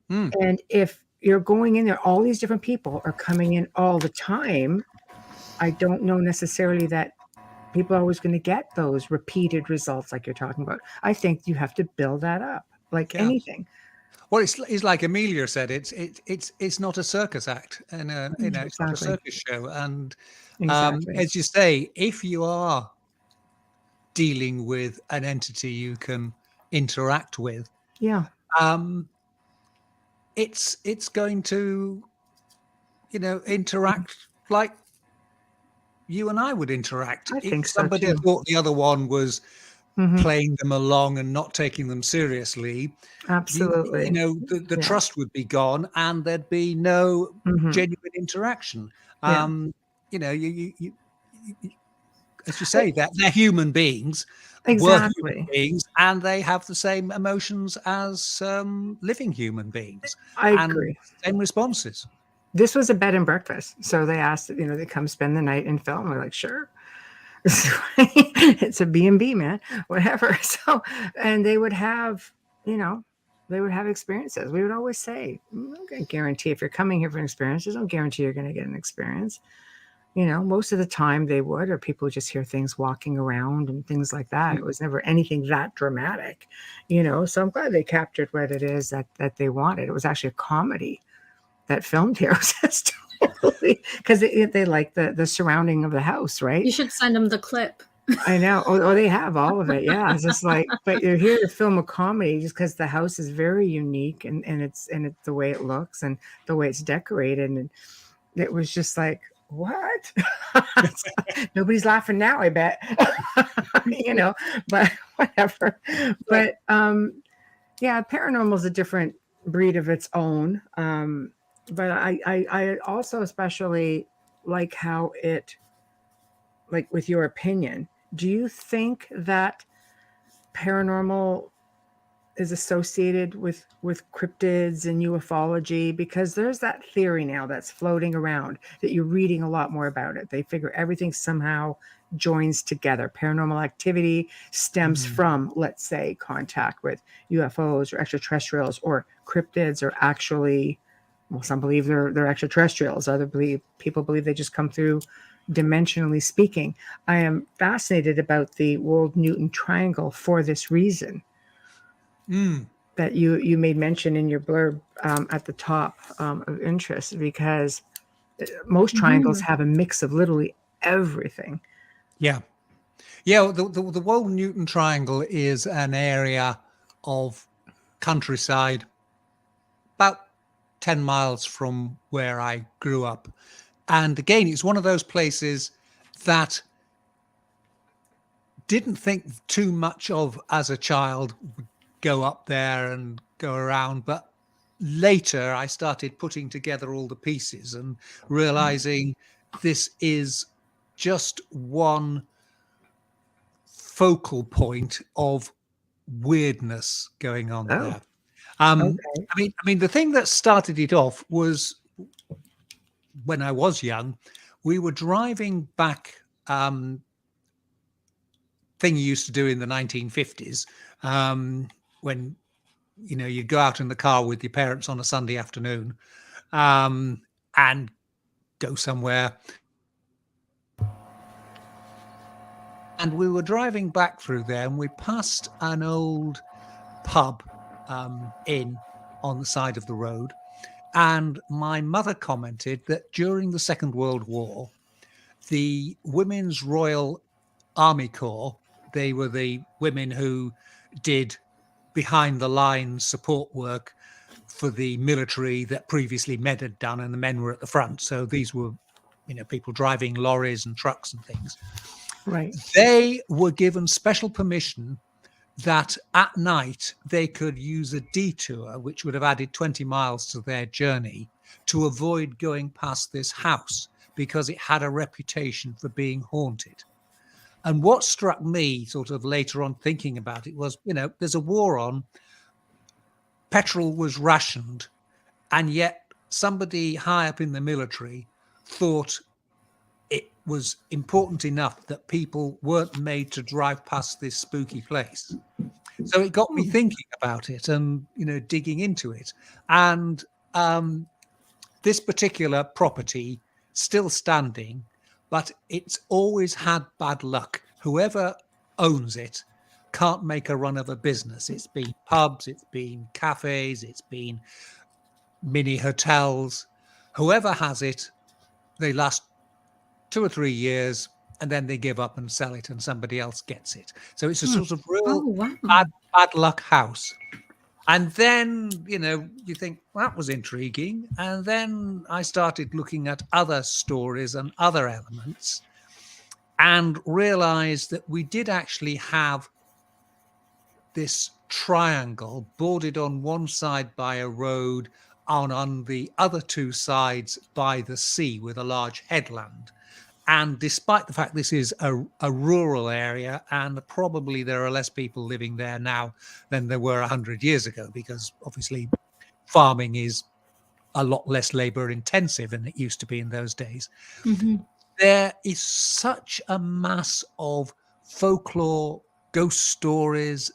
And if you're going in there, all these different people are coming in all the time, I don't know necessarily that people are always going to get those repeated results like you're talking about. I think you have to build that up like anything. Well, it's like Amelia said. It's not a circus act, and it's not a circus show. And as you say, if you are dealing with an entity you can interact with, it's going to, interact like you and I would interact. If somebody thought the other one was playing them along and not taking them seriously, absolutely, the trust would be gone, and there'd be no genuine interaction. You as you say, that they're human beings, were human beings, and they have the same emotions as living human beings. I agree. Same responses. This was a bed and breakfast, so they asked, they come spend the night and film. We're like, sure. It's a B&B, man, whatever. So, and they would have, experiences. We would always say, I'm not going to guarantee if you're coming here for an experience, there's no guarantee you're going to get an experience. Most of the time they would, or people would just hear things walking around and things like that. It was never anything that dramatic, so I'm glad they captured what it is that they wanted. It was actually a comedy that filmed here. Because they like the surrounding of the house, right? You should send them the clip. I know. Oh, they have all of it. Yeah, it's just like, but you're here to film a comedy just because the house is very unique and it's the way it looks and the way it's decorated, and it was just like, what? Nobody's laughing now, I bet. But whatever. But paranormal is a different breed of its own. But I also especially like how it, like with your opinion, do you think that paranormal is associated with cryptids and ufology? Because there's that theory now that's floating around that you're reading a lot more about it. They figure everything somehow joins together. Paranormal activity stems from, let's say, contact with UFOs or extraterrestrials, or cryptids are actually, well, some believe they're extraterrestrials. People believe they just come through dimensionally speaking. I am fascinated about the Wold Newton Triangle for this reason. That you made mention in your blurb at the top of interest, because most triangles have a mix of literally everything. The Wold Newton Triangle is an area of countryside about 10 miles from where I grew up. And again, it's one of those places that didn't think too much of as a child, go up there and go around. But later I started putting together all the pieces and realizing this is just one focal point of weirdness going on there. Okay. I mean, the thing that started it off was when I was young, we were driving back, thing you used to do in the 1950s, when, you'd go out in the car with your parents on a Sunday afternoon, and go somewhere. And we were driving back through there, and we passed an old pub inn on the side of the road. And my mother commented that during the Second World War, the Women's Royal Army Corps, they were the women who did behind the lines support work for the military that previously men had done, and the men were at the front. So these were, people driving lorries and trucks and things. Right. They were given special permission that at night they could use a detour, which would have added 20 miles to their journey, to avoid going past this house because it had a reputation for being haunted. And what struck me sort of later on thinking about it was, there's a war on, petrol was rationed, and yet somebody high up in the military thought it was important enough that people weren't made to drive past this spooky place. So it got me thinking about it and, digging into it. And this particular property still standing, but it's always had bad luck. Whoever owns it can't make a run of a business. It's been pubs, it's been cafes, it's been mini hotels. Whoever has it, they last 2 or 3 years, and then they give up and sell it, and somebody else gets it. So it's a sort of real bad luck house. And then, you think, well, that was intriguing. And then I started looking at other stories and other elements and realized that we did actually have this triangle bordered on one side by a road and on the other two sides by the sea with a large headland. And despite the fact this is a rural area, and probably there are less people living there now than there were 100 years ago, because obviously farming is a lot less labor intensive than it used to be in those days. Mm-hmm. There is such a mass of folklore, ghost stories,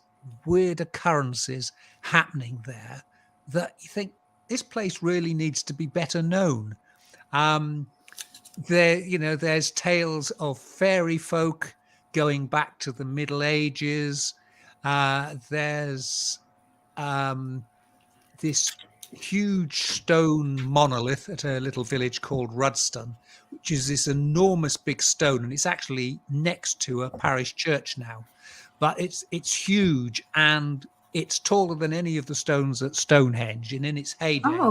weird occurrences happening there that you think this place really needs to be better known. There's tales of fairy folk going back to the Middle Ages. There's this huge stone monolith at a little village called Rudston, which is this enormous big stone, and it's actually next to a parish church now. But it's huge, and it's taller than any of the stones at Stonehenge. And in its heyday,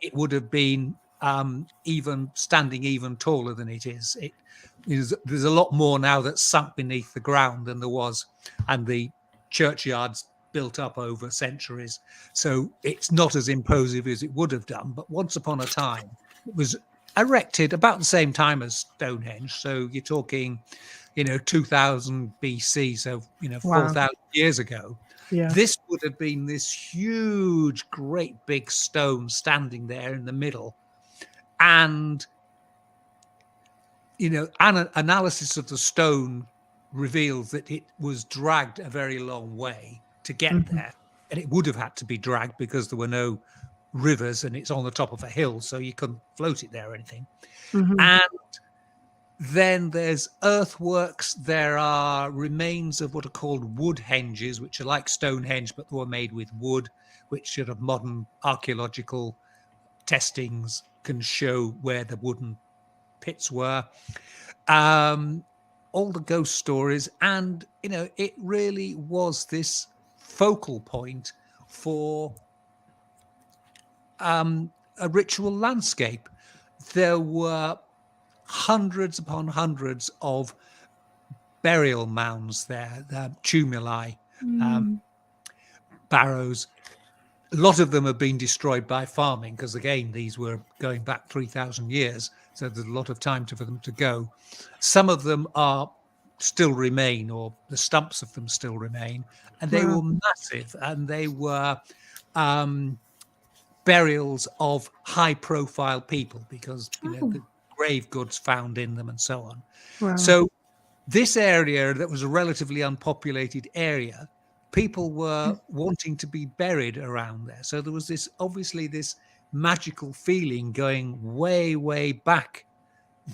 it would have been even taller than it is. There's a lot more now that's sunk beneath the ground than there was, and the churchyard's built up over centuries, so it's not as imposing as it would have done. But once upon a time, it was erected about the same time as Stonehenge. So you're talking, 2000 BC, so 4,000 years ago. Yeah. This would have been this huge, great big stone standing there in the middle. And, analysis of the stone reveals that it was dragged a very long way to get there. And it would have had to be dragged because there were no rivers and it's on the top of a hill, so you couldn't float it there or anything. And then there's earthworks. There are remains of what are called wood henges, which are like Stonehenge, but they were made with wood, which sort of modern archaeological testings can show where the wooden pits were. All the ghost stories, and it really was this focal point for a ritual landscape. There were hundreds upon hundreds of burial mounds there, tumuli, barrows. A lot of them have been destroyed by farming because, again, these were going back 3,000 years. So there's a lot of time for them to go. Some of them still remain, or the stumps of them still remain. And they were massive, and they were burials of high-profile people because, the grave goods found in them and so on. Wow. So this area that was a relatively unpopulated area, people were wanting to be buried around there. So there was this magical feeling going way, way back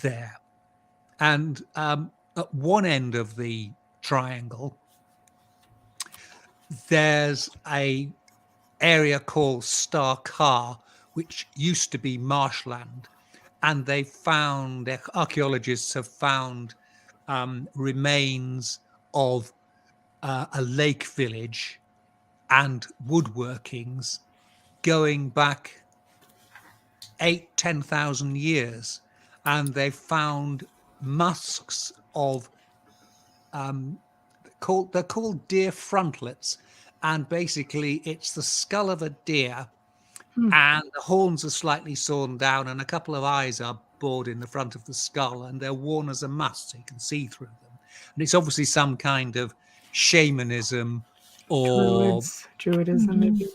there. And at one end of the triangle, there's a area called caul, which used to be marshland. And archaeologists have found remains of a lake village and woodworkings going back 10,000 years. And they found masks of they're called deer frontlets, and basically it's the skull of a deer, and the horns are slightly sawn down, and a couple of eyes are bored in the front of the skull, and they're worn as a mask so you can see through them. And it's obviously some kind of shamanism or Druidism, maybe.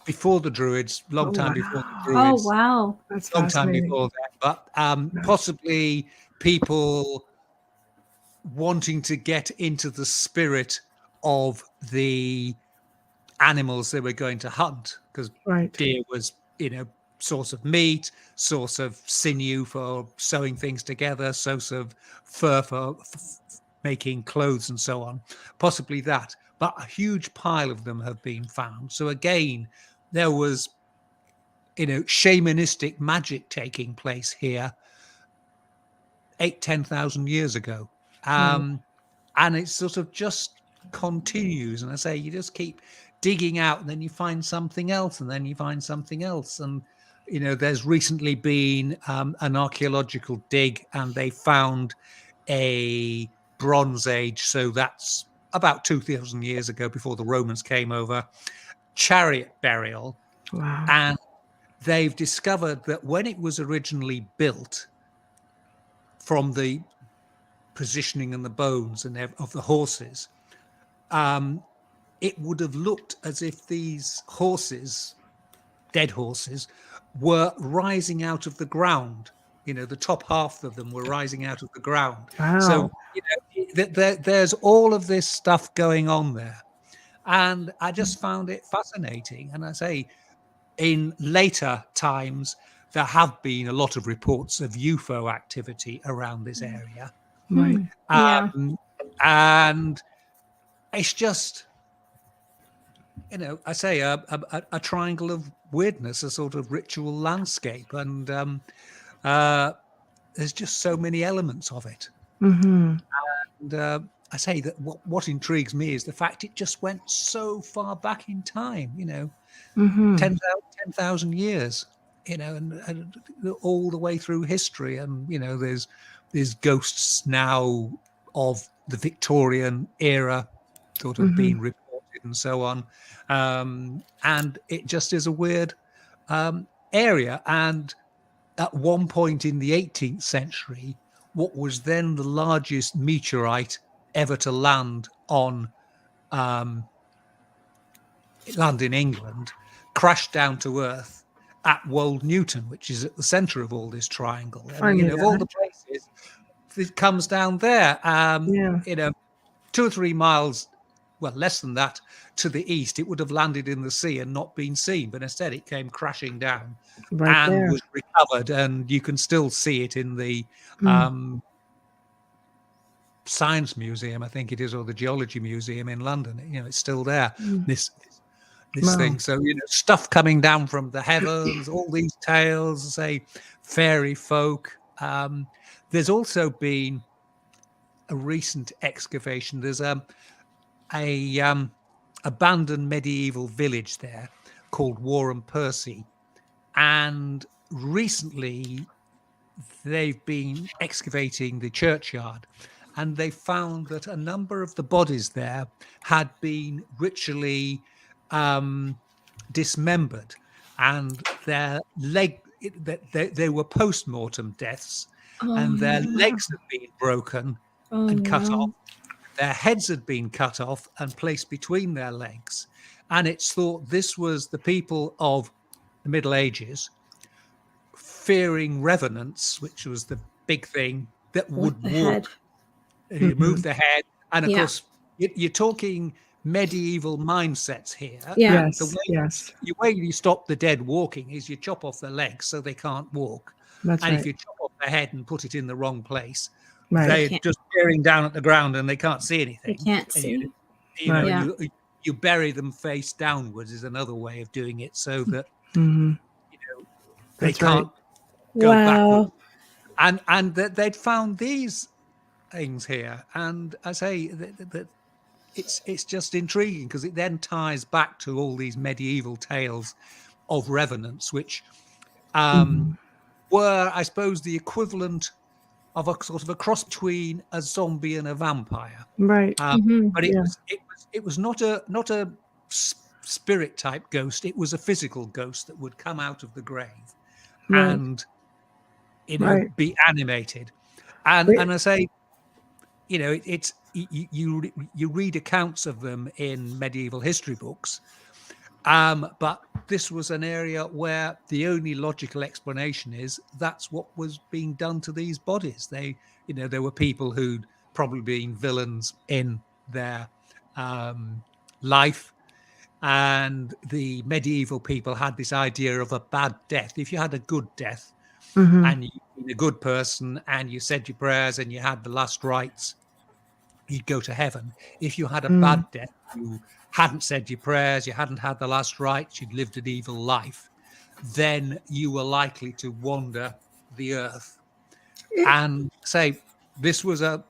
Before the Druids, long time before the Oh, Druids. wow. That's long time fascinating. before that. But possibly people wanting to get into the spirit of the animals they were going to hunt, because deer was, source of meat, source of sinew for sewing things together, source of fur for making clothes and so on. Possibly that. But a huge pile of them have been found. So again, there was, shamanistic magic taking place here 10,000 years ago. And it sort of just continues. And I say, you just keep digging out, and then you find something else, and then you find something else. And, there's recently been an archaeological dig, and they found a Bronze Age. So that's about 2,000 years ago, before the Romans came over, chariot burial. Wow. And they've discovered that when it was originally built, from the positioning and the bones and of the horses, it would have looked as if these horses, dead horses, were rising out of the ground. The top half of them were rising out of the ground. Wow. So there's all of this stuff going on there. And I just found it fascinating. And I say, in later times, there have been a lot of reports of UFO activity around this area. Right. And it's just, I say a triangle of weirdness, a sort of ritual landscape. And there's just so many elements of it. And I say that what intrigues me is the fact it just went so far back in time, 10,000 years, and all the way through history. And, there's ghosts now of the Victorian era sort of being reported and so on. And it just is a weird area. And at one point in the 18th century, what was then the largest meteorite ever to land in England crashed down to Earth at Wold Newton, which is at the center of all this triangle. And, of all the places, it comes down there. 2 or 3 miles, well, less than that, to the east, it would have landed in the sea and not been seen. But instead, it came crashing down and was recovered. And you can still see it in the Science Museum, I think it is, or the Geology Museum in London. It's still there. This thing. So stuff coming down from the heavens, all these tales, say fairy folk. There's also been a recent excavation. There's a abandoned medieval village there called Warren Percy, and recently they've been excavating the churchyard, and they found that a number of the bodies there had been ritually dismembered, and their they were post-mortem deaths, and their legs had been broken and cut off. Their heads had been cut off and placed between their legs. And it's thought this was the people of the Middle Ages fearing revenants, which was the big thing that would walk, move the head. And of course, you're talking medieval mindsets here. The way you stop the dead walking is you chop off their legs so they can't walk. If you chop off their head and put it in the wrong place, they're just staring down at the ground and they can't see anything. They can't see. You bury them face downwards is another way of doing it, so that they can't go backward. And that they'd found these things here, and I say that it's just intriguing, because it then ties back to all these medieval tales of revenants, which were, I suppose, the equivalent of a sort of a cross between a zombie and a vampire. Right. But it was not a spirit type ghost. It was a physical ghost that would come out of the grave and be animated. And I say, it's you read accounts of them in medieval history books, but this was an area where the only logical explanation is that's what was being done to these bodies. There were people who'd probably been villains in their life, and the medieval people had this idea of a bad death. If you had a good death and you're a good person and you said your prayers and you had the last rites, you'd go to heaven. If you had a bad death, you hadn't said your prayers, you hadn't had the last rites, you'd lived an evil life, then you were likely to wander the earth. And say this was a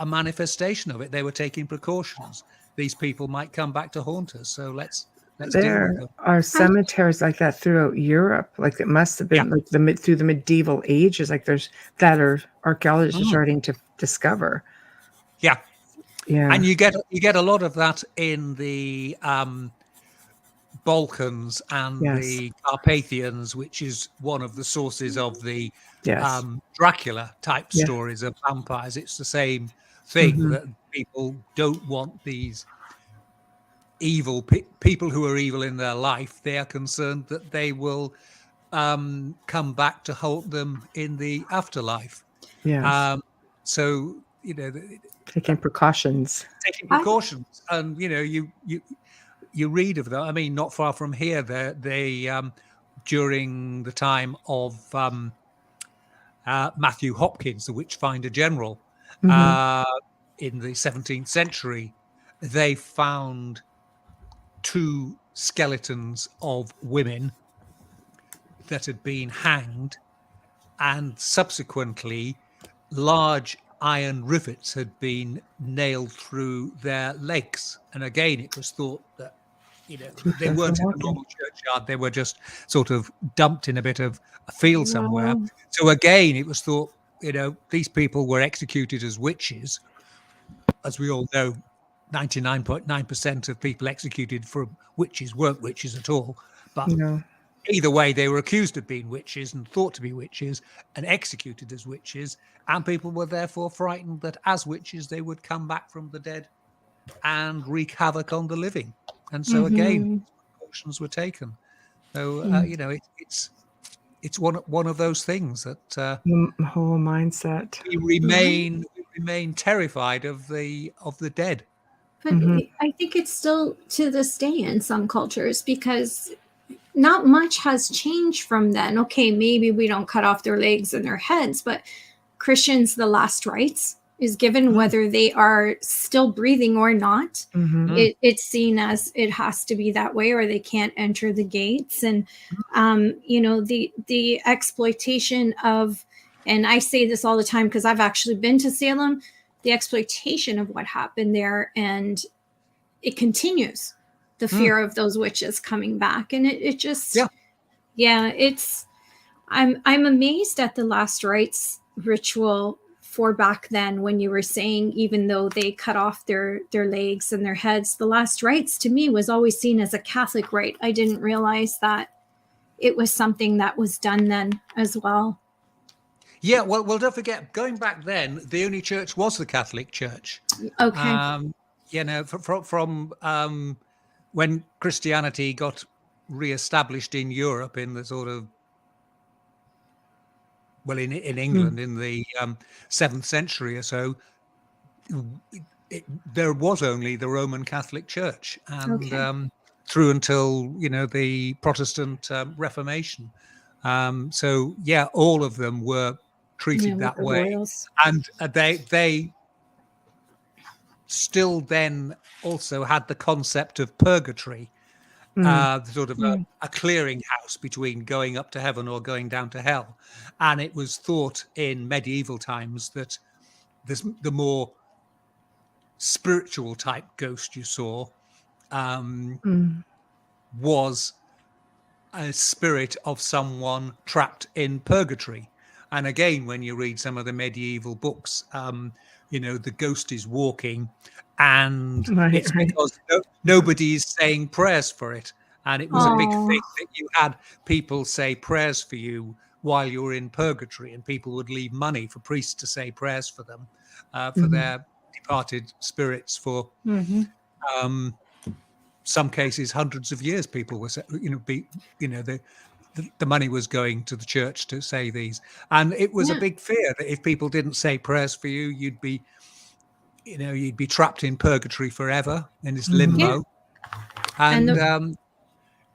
manifestation of it. They were taking precautions. These people might come back to haunt us, so let's deal with them. There are cemeteries like that throughout Europe. Like it must have been through the medieval ages. Like there's that are archaeologists are starting to discover. Yeah. And you get a lot of that in the Balkans and the Carpathians, which is one of the sources of the Dracula type stories of vampires. It's the same thing that people don't want these evil people who are evil in their life. They are concerned that they will come back to haunt them in the afterlife. So taking precautions, and you read of them. I mean, not far from here, they during the time of Matthew Hopkins, the Witchfinder General, in the 17th century, they found 2 skeletons of women that had been hanged, and subsequently large iron rivets had been nailed through their legs. And again, it was thought that they weren't in a normal churchyard, they were just sort of dumped in a bit of a field somewhere. So again, it was thought these people were executed as witches. As we all know, 99.9% of people executed for witches weren't witches at all. But either way, they were accused of being witches and thought to be witches and executed as witches. And people were therefore frightened that as witches, they would come back from the dead and wreak havoc on the living. And so again, precautions were taken. So, it's one of those things that the whole mindset. We remain terrified of the dead. But I think it's still to this day in some cultures, because not much has changed from then. Okay, maybe we don't cut off their legs and their heads, but Christians, the last rites is given whether they are still breathing or not. It's seen as it has to be that way, or they can't enter the gates. And the exploitation of, and I say this all the time because I've actually been to Salem, the exploitation of what happened there, and it continues. The fear of those witches coming back, and it just it's I'm amazed at the last rites ritual for back then, when you were saying even though they cut off their legs and their heads, the last rites to me was always seen as a Catholic rite. I didn't realize that it was something that was done then as well. Yeah, well, don't forget, going back then, the only church was the Catholic Church. Okay. From when Christianity got re-established in Europe in the sort of, in England in the 7th century or so, there was only the Roman Catholic Church, and through until the Protestant Reformation. So all of them were treated that way, royals. And they still then also had the concept of purgatory, sort of a clearinghouse between going up to heaven or going down to hell. And it was thought in medieval times that the more spiritual type ghost you saw was a spirit of someone trapped in purgatory. And again, when you read some of the medieval books, the ghost is walking, and it's because nobody's saying prayers for it. And it was a big thing that you had people say prayers for you while you were in purgatory, and people would leave money for priests to say prayers for them, for their departed spirits, for some cases hundreds of years. People were, the money was going to the church to say these, and it was a big fear that if people didn't say prayers for you, you'd be trapped in purgatory forever in this limbo. And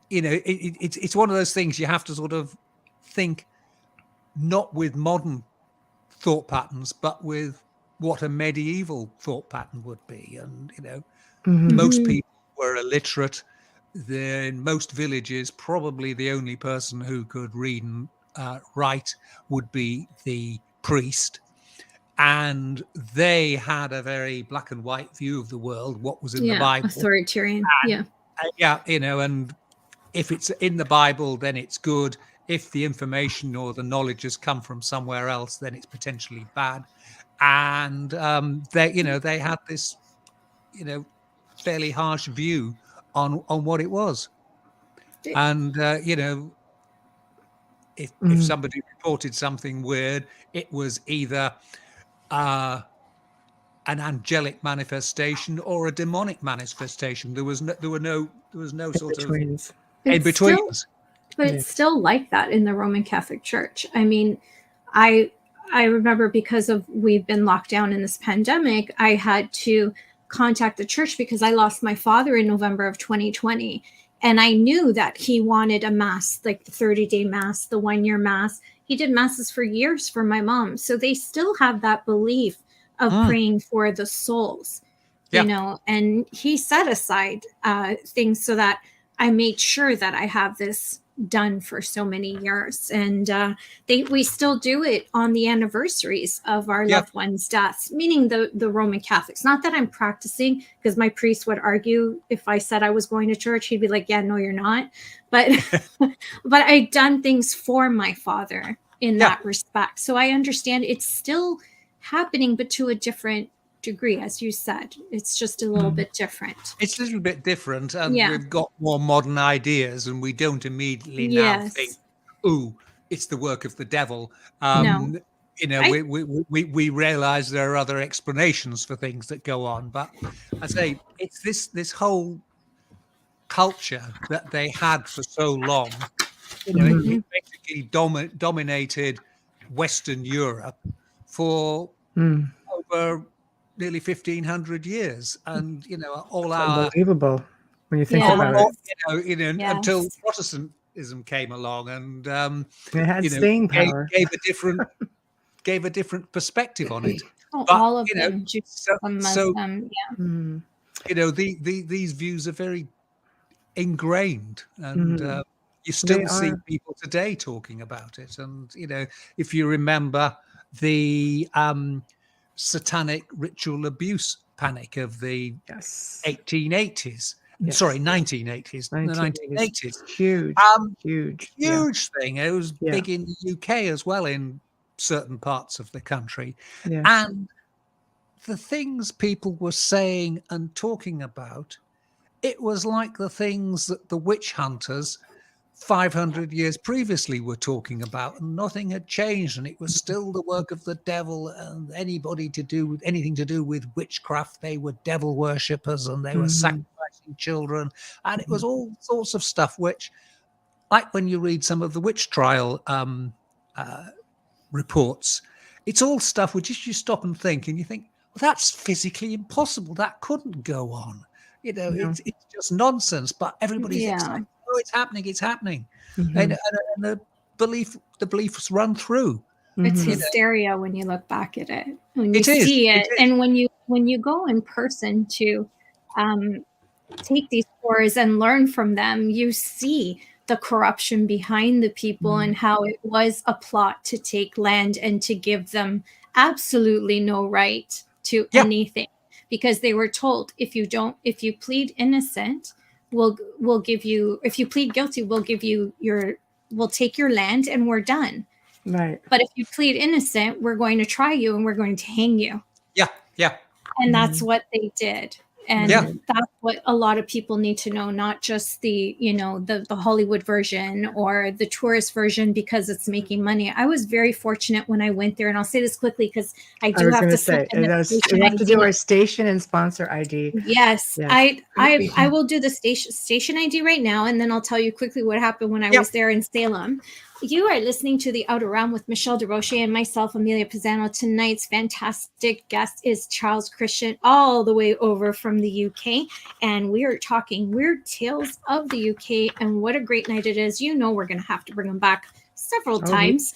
it's one of those things you have to sort of think, not with modern thought patterns, but with what a medieval thought pattern would be. And most people were illiterate. In most villages, probably the only person who could read and write would be the priest, and they had a very black and white view of the world, what was in the Bible. Authoritarian. And if it's in the Bible, then it's good. If the information or the knowledge has come from somewhere else, then it's potentially bad. And they had this fairly harsh view on what it was. And if somebody reported something weird, it was either an angelic manifestation or a demonic manifestation. There was no sort of in betweens. But it's still like that in the Roman Catholic Church. I mean, I remember, because we've been locked down in this pandemic, I had to contact the church because I lost my father in November of 2020. And I knew that he wanted a mass, like the 30-day mass, the 1-year mass. He did masses for years for my mom. So they still have that belief of praying for the souls, and he set aside things so that I made sure that I have this done for so many years. And we still do it on the anniversaries of our loved ones' deaths, meaning the Roman Catholics. Not that I'm practicing, because my priest would argue if I said I was going to church, he'd be like, yeah, no, you're not. But but I'd done things for my father in that respect. So I understand it's still happening, but to a different degree, as you said. It's just a little bit different. It's a little bit different, and we've got more modern ideas, and we don't immediately now think, "Ooh, it's the work of the devil." No. We realize there are other explanations for things that go on, but I say it's this whole culture that they had for so long. It basically dominated Western Europe for over nearly 1,500 years, and all our unbelievable when you think about it. Until Protestantism came along, and it had staying power, gave a different perspective on it. All of them, these views are very ingrained, and you still see people today talking about it. And if you remember the satanic ritual abuse panic of the 1880s. Sorry, 1980s. The 1980s. Huge thing. It was big in the UK as well, in certain parts of the country. And the things people were saying and talking about, it was like the things that the witch hunters 500 years previously were talking about, and nothing had changed, and it was still the work of the devil, and anything to do with witchcraft, they were devil worshippers, and they were sacrificing children, and it was all sorts of stuff, which, like when you read some of the witch trial reports, it's all stuff which, if you stop and think, and you think, well, that's physically impossible, that couldn't go on, it's just nonsense, but everybody's excited. Oh, it's happening. And the beliefs run through. It's hysteria when you look back at it, when you see it. And when you go in person to take these tours and learn from them, you see the corruption behind the people and how it was a plot to take land and to give them absolutely no right to anything, because they were told, if you plead innocent, we'll give you, if you plead guilty, we'll take your land and we're done. Right. But if you plead innocent, we're going to try you and we're going to hang you. Yeah. Yeah. And that's what they did. And Yeah. that's what a lot of people need to know, not just the, the Hollywood version or the tourist version because it's making money. I was very fortunate when I went there, and I'll say this quickly because I do have to slip in the we have to do our station and sponsor ID. Yes. I will do the station ID right now, and then I'll tell you quickly what happened when I was there in Salem. You are listening to The Outer Realm with Michelle DeRoche and myself, Amelia Pisano. Tonight's fantastic guest is Charles Christian, all the way over from the UK. And we are talking weird tales of the UK and what a great night it is. We're going to have to bring him back several times.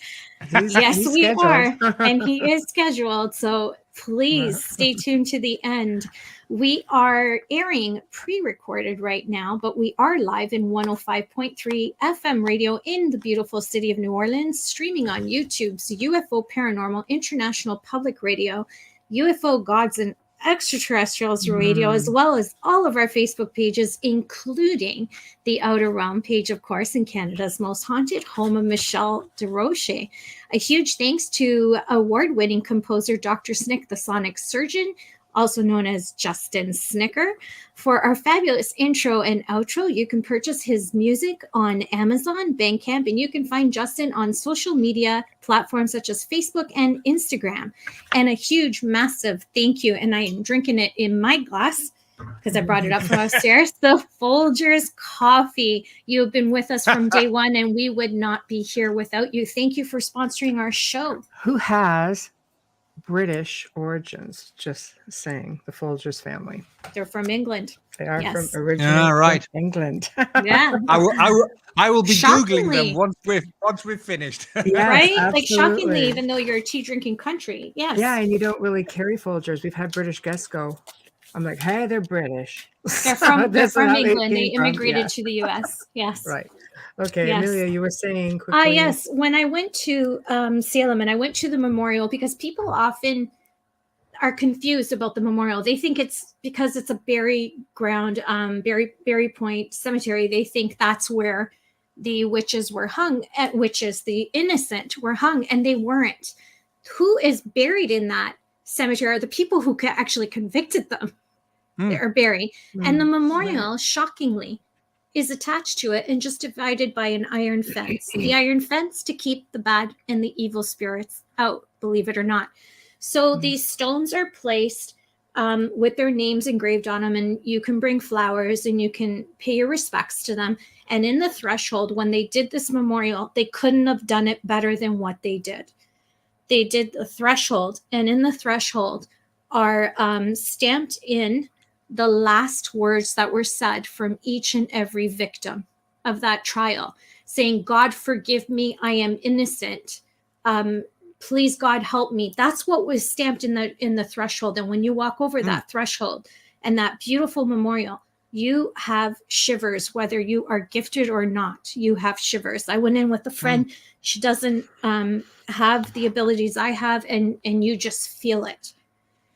Yes, we are. And he is scheduled. So please stay tuned to the end. We are airing pre-recorded right now, but we are live in 105.3 FM radio in the beautiful city of New Orleans, streaming on YouTube's UFO Paranormal International Public Radio, UFO Gods and Extraterrestrials Radio, as well as all of our Facebook pages, including the Outer Realm page, of course, in Canada's most haunted home of Michelle DeRoche. A huge thanks to award-winning composer Dr. Snick, the sonic surgeon, also known as Justin Snicker, for our fabulous intro and outro. You can purchase his music on Amazon, Bandcamp, and you can find Justin on social media platforms such as Facebook and Instagram. And a huge, massive thank you, and I am drinking it in my glass because I brought it up from upstairs, the Folgers coffee. You have been with us from day one, and we would not be here without you. Thank you for sponsoring our show. Who has British origins, just saying, the Folgers family. They're from England. They are from originally from England. Yeah. I will be Googling them once we've finished. Yes, right? Absolutely. Like shockingly, even though you're a tea drinking country. Yes. Yeah, and you don't really carry Folgers. We've had British guests go. I'm like, hey, they're British. They're from England. They immigrated to the US. Yes. Right. Okay, yes. Amelia, you were saying quickly. Yes, when I went to Salem and I went to the memorial, because people often are confused about the memorial. They think it's because it's a bury ground, bury point cemetery. They think that's where the witches were hung, the innocent were hung, and they weren't. Who is buried in that cemetery are the people who actually convicted them. They are buried. And the memorial, shockingly, is attached to it and just divided by an iron fence. The iron fence to keep the bad and the evil spirits out, believe it or not. So these stones are placed with their names engraved on them, and you can bring flowers and you can pay your respects to them. And in the threshold, when they did this memorial, they couldn't have done it better than what they did. They did the threshold, and in the threshold are stamped in the last words that were said from each and every victim of that trial, saying, God, forgive me, I am innocent. Please, God, help me. That's what was stamped in the threshold. And when you walk over that threshold and that beautiful memorial, you have shivers, whether you are gifted or not. You have shivers. I went in with a friend. She doesn't have the abilities I have, and you just feel it.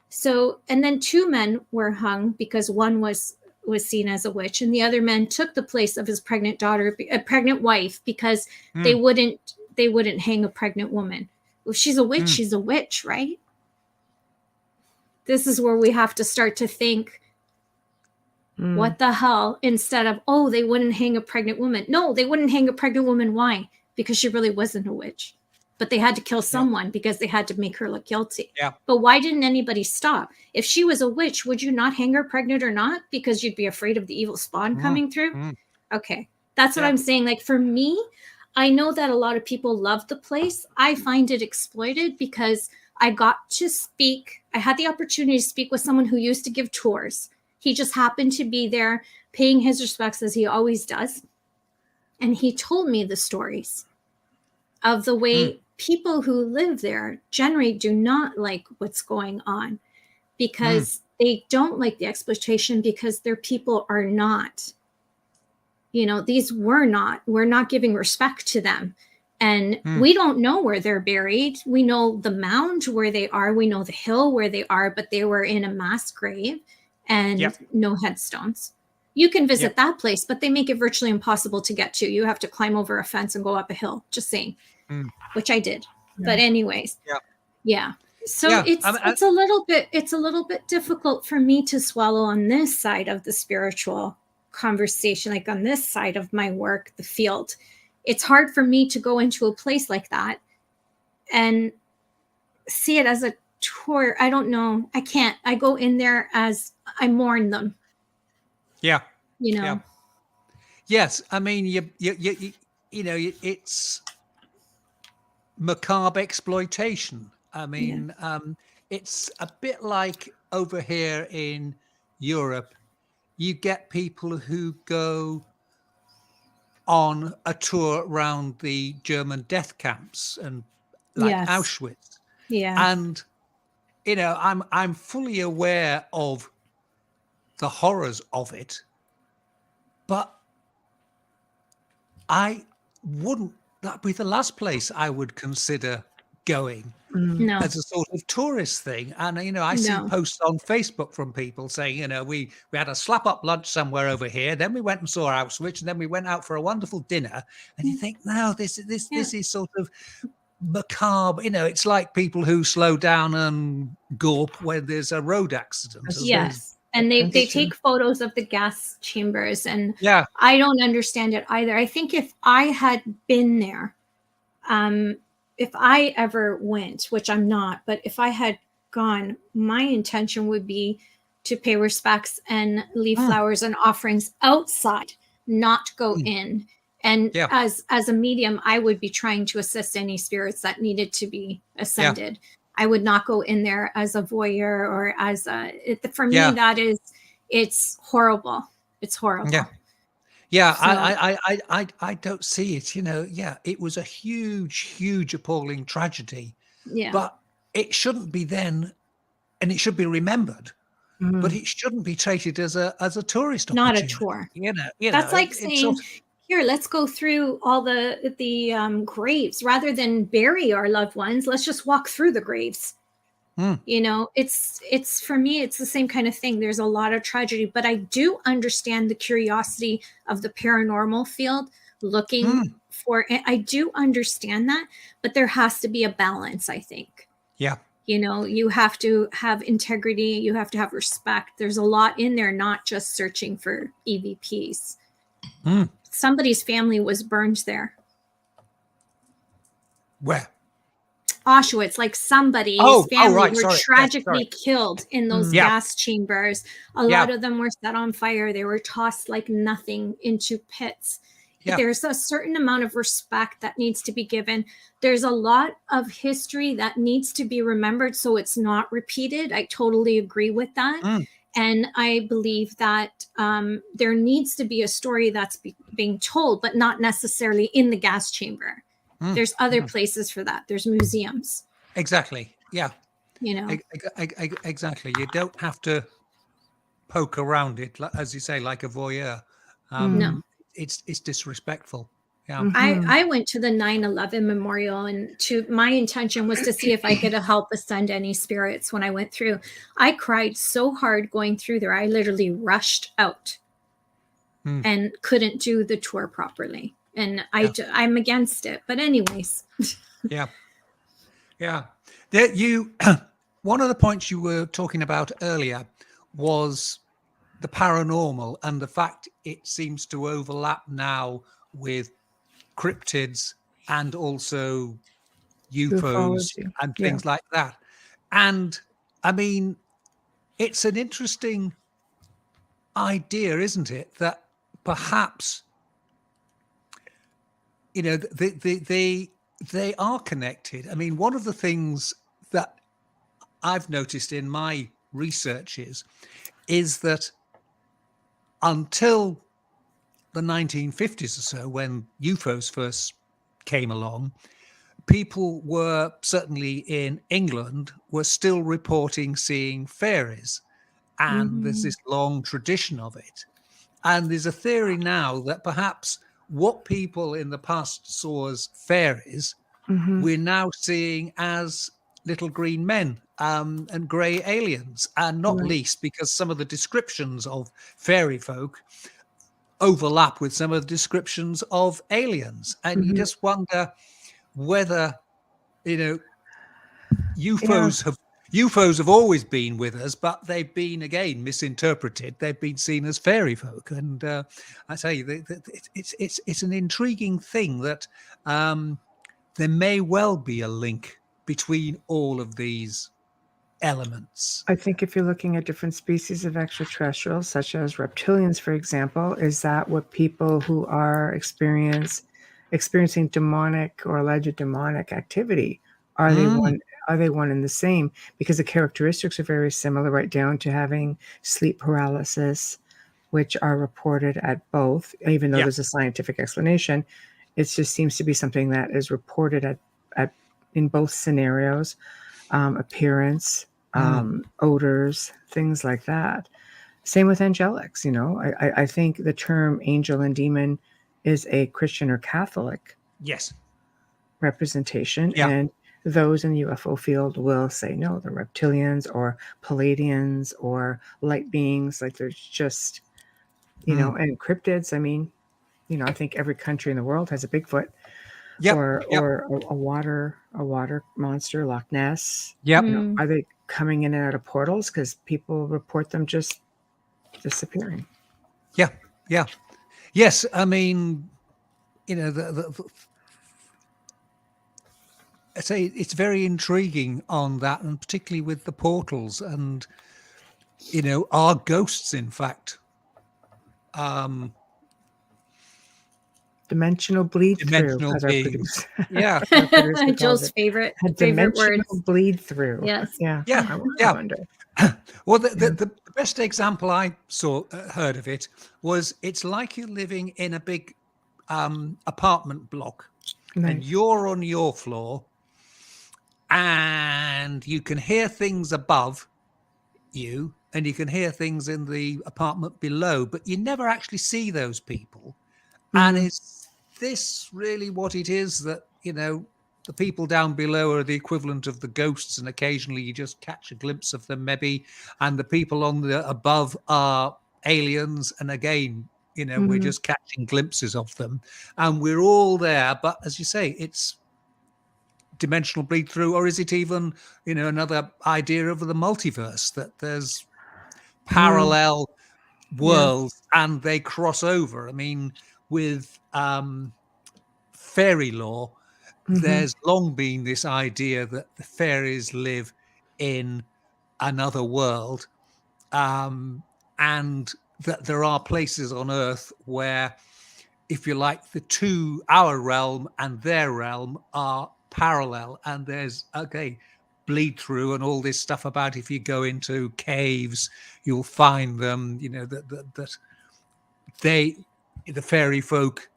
So, and then 2 men were hung because one was seen as a witch, and the other man took the place of his pregnant daughter, a pregnant wife, because they wouldn't hang a pregnant woman. Well, she's a witch. She's a witch, right? This is where we have to start to think, what the hell? Instead of, oh, they wouldn't hang a pregnant woman. No, they wouldn't hang a pregnant woman. Why? Because she really wasn't a witch. But they had to kill someone because they had to make her look guilty. Yeah. But why didn't anybody stop? If she was a witch, would you not hang her pregnant or not? Because you'd be afraid of the evil spawn coming through? Okay. That's what I'm saying. Like, for me, I know that a lot of people love the place. I find it exploited because I got to speak. I had the opportunity to speak with someone who used to give tours. He just happened to be there paying his respects, as he always does. And he told me the stories of the way people who live there generally do not like what's going on, because they don't like the exploitation, because their people are not, we're not giving respect to them. And we don't know where they're buried. We know the mound where they are. We know the hill where they are, but they were in a mass grave and no headstones. You can visit that place, but they make it virtually impossible to get to. You have to climb over a fence and go up a hill. Just saying. which I did. But anyways, yeah. So Yeah, it's a little bit difficult for me to swallow on this side of the spiritual conversation, like on this side of my work, the field. It's hard for me to go into a place like that and see it as a tour. I don't know. I can't. I go in there as I mourn them. Yeah. You know. Yeah. Yes, I mean, you know, it's macabre exploitation. I mean, it's a bit like over here in Europe. You get people who go on a tour around the German death camps and like Auschwitz. Yeah. And you know, I'm fully aware of the horrors of it, but I wouldn't, that'd be the last place I would consider going as a sort of tourist thing. And, you know, I see posts on Facebook from people saying, you know, we had a slap up lunch somewhere over here, then we went and saw Auschwitz, and then we went out for a wonderful dinner. And you think, no, this is sort of macabre. You know, it's like people who slow down and gawp when there's a road accident. Yes. And they take photos of the gas chambers, and I don't understand it either. I think if I had been there, if I ever went, which I'm not, but if I had gone, my intention would be to pay respects and leave flowers and offerings outside, not go in. And as a medium, I would be trying to assist any spirits that needed to be ascended. I would not go in there as a voyeur or as for me, that is, it's horrible. It's horrible. Yeah. So, I don't see it, you know. Yeah. It was a huge, appalling tragedy, but it shouldn't be then, and it should be remembered, but it shouldn't be treated as a tourist not opportunity. A tour. You know, that's like saying, here, let's go through all the graves rather than bury our loved ones. Let's just walk through the graves. You know, it's for me, it's the same kind of thing. There's a lot of tragedy, but I do understand the curiosity of the paranormal field looking for it. I do understand that, but there has to be a balance, I think. Yeah. You know, you have to have integrity. You have to have respect. There's a lot in there, not just searching for EVPs. Somebody's family was burned there. Where? Auschwitz, like somebody's family were tragically killed in those gas chambers. A lot of them were set on fire. They were tossed like nothing into pits. There's a certain amount of respect that needs to be given. There's a lot of history that needs to be remembered so it's not repeated. I totally agree with that. And I believe that there needs to be a story that's being told, but not necessarily in the gas chamber. There's other places for that. There's museums. Exactly. Yeah. You know. Exactly. You don't have to poke around it, as you say, like a voyeur. No. It's disrespectful. Yeah. I went to the 9/11 memorial, and my intention was to see if I could help ascend any spirits when I went through. I cried so hard going through there. I literally rushed out and couldn't do the tour properly. And I'm against it. But anyways. Yeah. One of the points you were talking about earlier was the paranormal and the fact it seems to overlap now with cryptids and also UFOs and things like that. And I mean, it's an interesting idea, isn't it? That perhaps, you know, they are connected. I mean, one of the things that I've noticed in my researches is that until the 1950s or so, when UFOs first came along, people were, certainly in England, were still reporting seeing fairies. And there's this long tradition of it. And there's a theory now that perhaps what people in the past saw as fairies, we're now seeing as little green men and grey aliens, and not least because some of the descriptions of fairy folk overlap with some of the descriptions of aliens. And you just wonder whether, UFOs have always been with us, but they've been, again, misinterpreted. They've been seen as fairy folk. And I tell you, it's an intriguing thing that there may well be a link between all of these elements. I think if you're looking at different species of extraterrestrials, such as reptilians, for example, is that what people who are experiencing demonic or alleged demonic activity, are they one and the same? Because the characteristics are very similar, right down to having sleep paralysis, which are reported at both, even though there's a scientific explanation. It just seems to be something that is reported at in both scenarios. Appearance, odors, things like that. Same with angelics. I think the term angel and demon is a Christian or Catholic representation, and those in the UFO field will say no, they're reptilians or Palladians or light beings. Like there's just and cryptids. I mean, I think every country in the world has a Bigfoot. Or a water monster, Loch Ness. Are they coming in and out of portals? Because people report them just disappearing. Yes, I mean, I say it's very intriguing on that, and particularly with the portals, and are ghosts, in fact, dimensional bleed through, as our beings. producer Joel's favorite dimensional word. bleed through. Yes. I wonder. Well, the best example I heard of it was, it's like you're living in a big apartment block, and you're on your floor, and you can hear things above you, and you can hear things in the apartment below, but you never actually see those people. And is this really what it is, that, the people down below are the equivalent of the ghosts, and occasionally you just catch a glimpse of them maybe, and the people on the above are aliens, and again, we're just catching glimpses of them, and we're all there. But as you say, it's dimensional bleed through, or is it even, another idea of the multiverse, that there's parallel worlds and they cross over? I mean, with fairy lore, there's long been this idea that the fairies live in another world, and that there are places on Earth where, if you like, our realm and their realm are parallel, and there's bleed through and all this stuff about, if you go into caves, you'll find them, that the fairy folk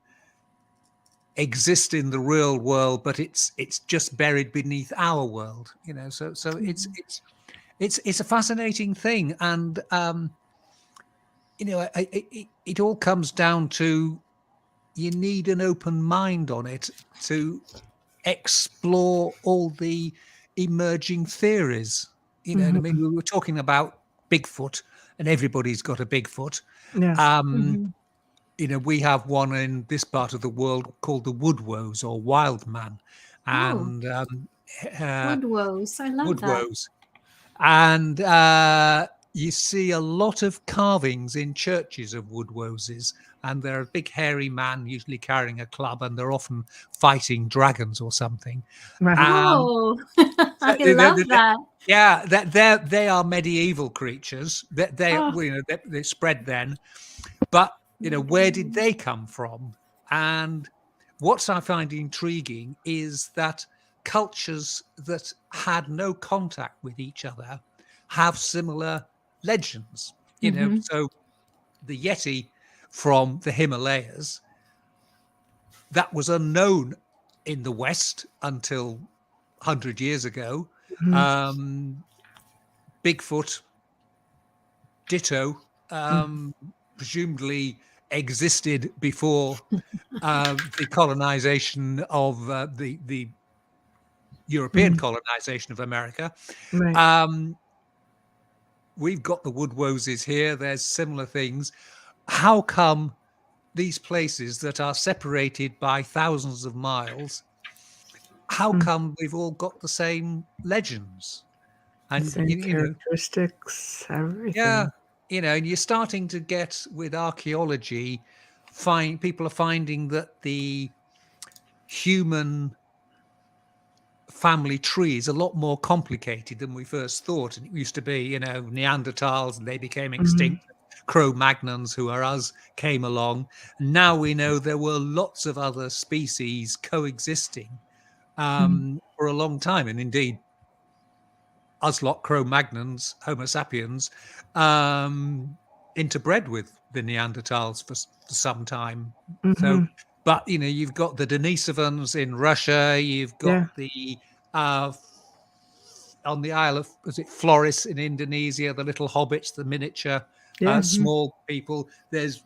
exist in the real world, but it's just buried beneath our world, so it's a fascinating thing. And it all comes down to, you need an open mind on it to explore all the emerging theories. I mean, we were talking about Bigfoot, and everybody's got a Bigfoot. We have one in this part of the world called the woodwoes, or wild man, and woodwoes. I love that. And you see a lot of carvings in churches of woodwoses, and they're a big hairy man, usually carrying a club, and they're often fighting dragons or something. I love that. Yeah, they are medieval creatures. They spread then, but where did they come from? And what I find intriguing is that cultures that had no contact with each other have similar legends. So the Yeti from the Himalayas, that was unknown in the West until 100 years ago. Bigfoot, ditto, presumably existed before the colonization of the European colonization of America. We've got the woodwoses here. There's similar things. How come these places that are separated by thousands of miles how come we've all got the same legends? And the same characteristics, everything. Yeah, and you're starting to get with archaeology, people are finding that the human family tree is a lot more complicated than we first thought. And it used to be, Neanderthals, and they became extinct. Cro-Magnons, who are us, came along. Now we know there were lots of other species coexisting for a long time. And indeed, us lot Cro-Magnons, Homo sapiens, interbred with the Neanderthals for some time. So, but you've got the Denisovans in Russia. You've got the on the Isle of, was it Flores in Indonesia? The little hobbits, the miniature small people. There's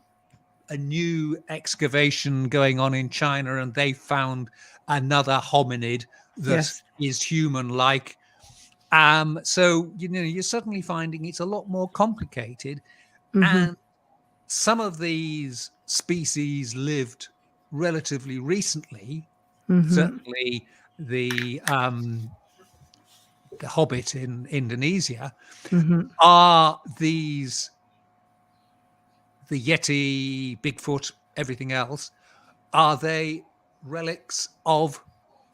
a new excavation going on in China, and they found another hominid that is human-like. So you're suddenly finding it's a lot more complicated, and some of these species lived relatively recently. Certainly, the hobbit in Indonesia are these, the Yeti, Bigfoot, everything else. Are they relics of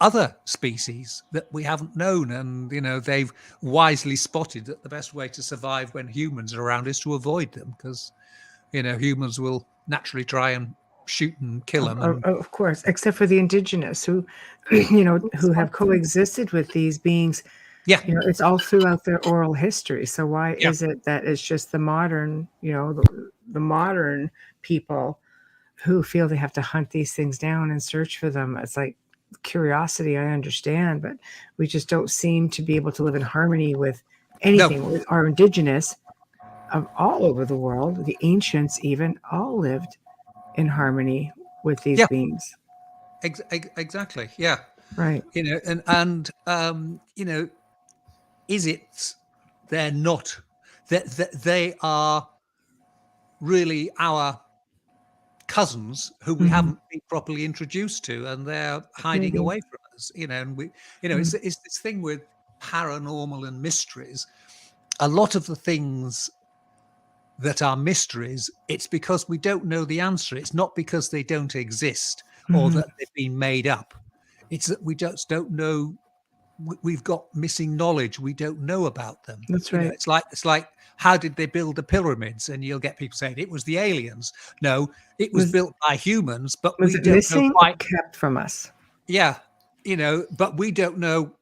other species that we haven't known? And they've wisely spotted that the best way to survive when humans are around is to avoid them, because humans will naturally try and shoot and kill them. Of course, except for the indigenous who who have coexisted with these beings. It's all throughout their oral history. So why is it that it's just the modern, the modern people who feel they have to hunt these things down and search for them? It's like curiosity, I understand, but we just don't seem to be able to live in harmony with anything. With our indigenous of all over the world, the ancients even, all lived in harmony with these beings. Exactly. Yeah. Right. Is it they're not, that they are really our cousins who we haven't been properly introduced to, and they're hiding away from us, and we, it's this thing with paranormal and mysteries. A lot of the things that are mysteries, it's because we don't know the answer. It's not because they don't exist or that they've been made up. It's that we just don't know. We've got missing knowledge. We don't know about them. That's right. It's like how did they build the pyramids? And you'll get people saying it was the aliens. No, it was built by humans, but we don't know quite, kept from us. Yeah, but we don't know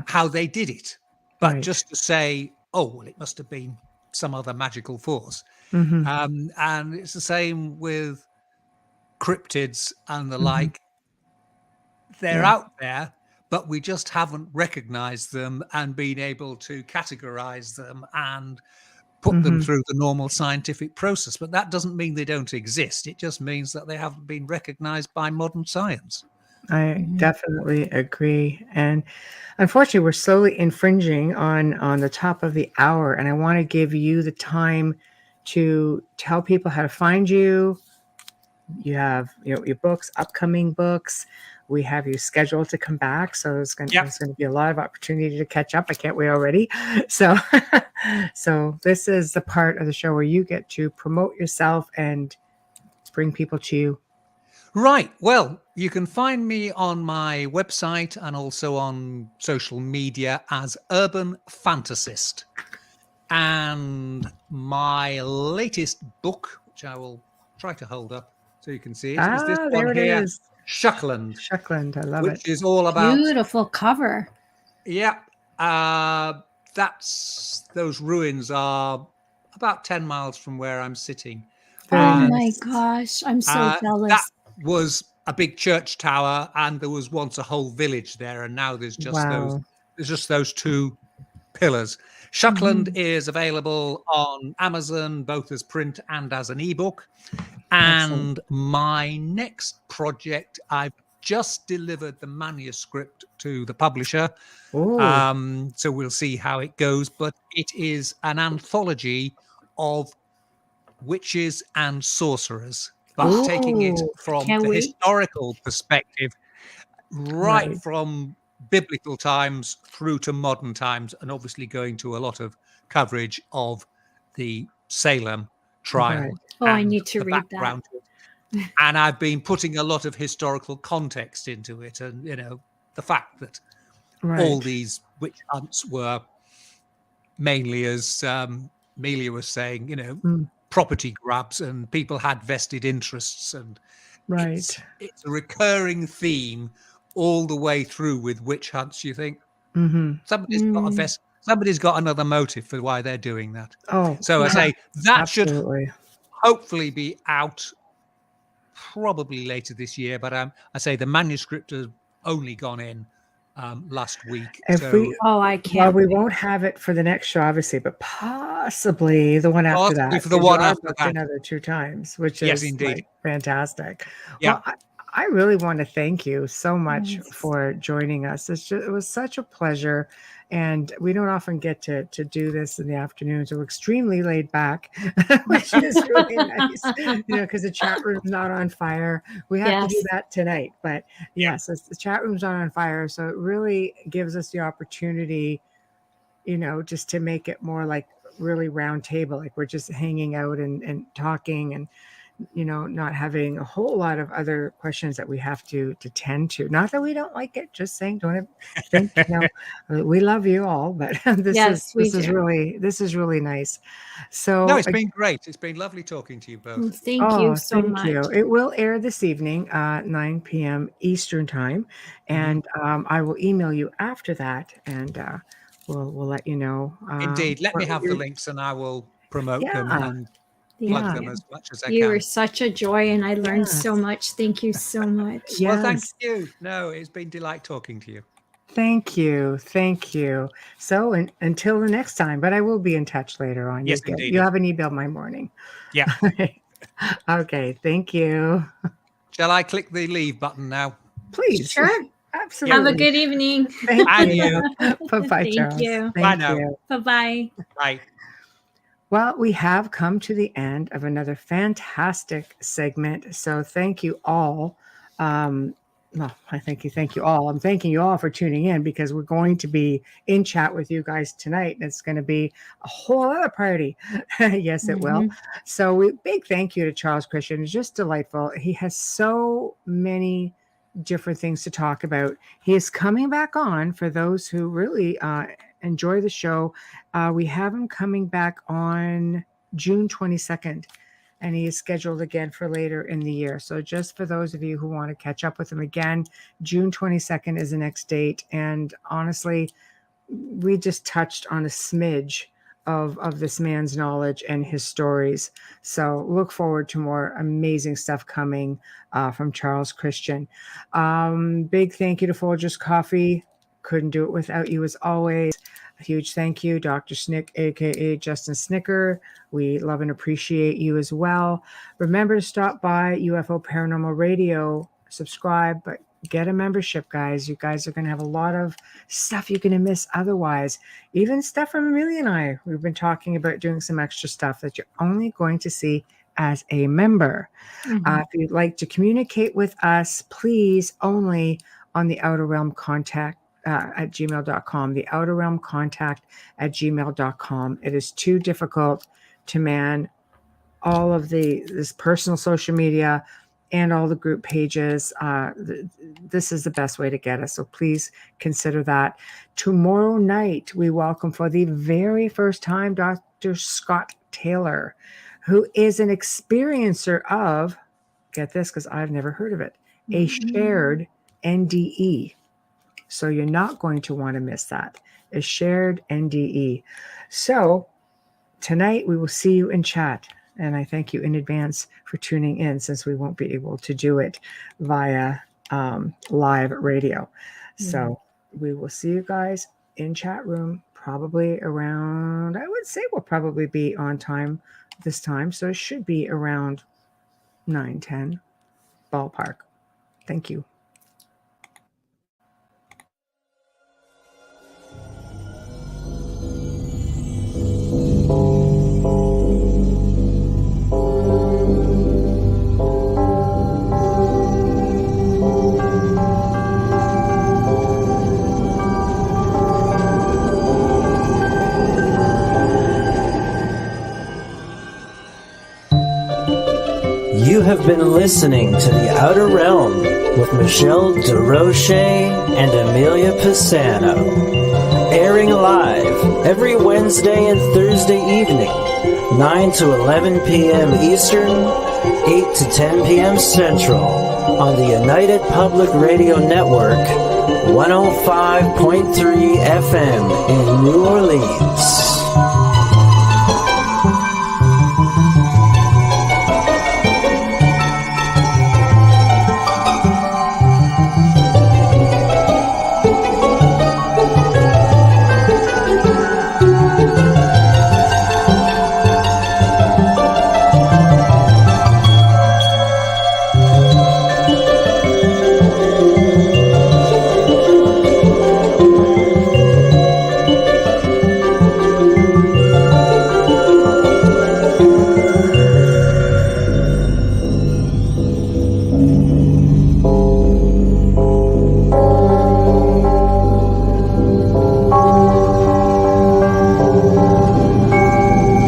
how they did it. But just to say, oh well, it must have been some other magical force. And it's the same with cryptids and the like. They're out there, but we just haven't recognized them and been able to categorize them and put them through the normal scientific process. But that doesn't mean they don't exist. It just means that they haven't been recognized by modern science. I definitely agree. And unfortunately, we're slowly infringing on the top of the hour. And I want to give you the time to tell people how to find you. You have your books, upcoming books. We have you scheduled to come back. So there's going to be a lot of opportunity to catch up. I can't wait already. So, so this is the part of the show where you get to promote yourself and bring people to you. Right. Well, you can find me on my website and also on social media as Urban Fantasist. And my latest book, which I will try to hold up so you can see it, is this one here, is. Shuckland. Shuckland, I love it. Which is all about... Beautiful cover. Yeah. Those ruins are about 10 miles from where I'm sitting. Oh my gosh, I'm so jealous. That was a big church tower, and there was once a whole village there, and now there's just those two pillars. Shuckland is available on Amazon, both as print and as an ebook. And my next project, I've just delivered the manuscript to the publisher. So we'll see how it goes. But it is an anthology of witches and sorcerers, but taking it from the historical perspective, right from biblical times through to modern times, and obviously going to a lot of coverage of the Salem trial. Right. Oh, I need to read that. And I've been putting a lot of historical context into it, and the fact that all these witch hunts were mainly, as Melia was saying, property grabs, and people had vested interests, and it's a recurring theme all the way through with witch hunts. You think somebody's got another motive for why they're doing that. So I say that should hopefully be out probably later this year, but I say the manuscript has only gone in last week. I can't. Well, we won't have it for the next show, obviously, but possibly the one after that. For the one after that, another 2 times, which yes, is indeed, fantastic. Yeah. Well, I really want to thank you so much for joining us. It was such a pleasure. And we don't often get to do this in the afternoon, so we're extremely laid back, which is really nice, because the chat room's not on fire. We have to do that tonight, but yes, the chat room's not on fire, so it really gives us the opportunity, just to make it more like really round table, like we're just hanging out and talking, and not having a whole lot of other questions that we have to tend to. Not that we don't like it, just saying, don't think, we love you all, but this is really nice. So no, it's been great. It's been lovely talking to you both. Thank you so much. Thank you. It will air this evening, 9 p.m. Eastern time. And I will email you after that, and we'll let you know. Indeed. Let me have the links, and I will promote them and plug them as much as I can. You were such a joy, and I learned so much. Thank you so much. Well, thank you. No, it's been a delight talking to you. Thank you. So until the next time, but I will be in touch later on. Yes, indeed. You have an email my morning. Yeah. Okay. Thank you. Shall I click the leave button now? Please. Sure. Absolutely. Have a good evening. Thank you. Bye-bye, Charles. Thank you. Bye now. Bye-bye. Bye. Well, we have come to the end of another fantastic segment. So thank you all. Thank you all. I'm thanking you all for tuning in, because we're going to be in chat with you guys tonight. And it's going to be a whole other party. Yes, it will. So big thank you to Charles Christian. It's just delightful. He has so many different things to talk about. He is coming back on for those who really enjoy the show. We have him coming back on June 22nd, and he is scheduled again for later in the year. So just for those of you who want to catch up with him again, June 22nd is the next date. And honestly, we just touched on a smidge of this man's knowledge and his stories. So look forward to more amazing stuff coming from Charles Christian. Big thank you to Folgers Coffee. Couldn't do it without you as always. A huge thank you, Dr. Snick, aka Justin Snicker. We love and appreciate you as well. Remember to stop by UFO Paranormal Radio, subscribe, but get a membership, guys. You guys are going to have a lot of stuff you're going to miss otherwise. Even stuff from Amelia and I. We've been talking about doing some extra stuff that you're only going to see as a member. If you'd like to communicate with us, please only on the Outer Realm Contact at gmail.com, the Outer Realm Contact at gmail.com. It is too difficult to man all of this personal social media and all the group pages. This is the best way to get us. So please consider that. Tomorrow night, we welcome for the very first time, Dr. Scott Taylor, who is an experiencer of, get this, because I've never heard of it, a shared NDE. So you're not going to want to miss that. A shared NDE. So tonight we will see you in chat. And I thank you in advance for tuning in, since we won't be able to do it via live radio. So we will see you guys in chat room probably around, I would say we'll probably be on time this time. So it should be around 9:10 ballpark. Thank you. You have been listening to The Outer Realm with Michelle DeRoche and Amelia Pisano. Airing live every Wednesday and Thursday evening, 9 to 11 p.m. Eastern, 8 to 10 p.m. Central, on the United Public Radio Network, 105.3 FM in New Orleans.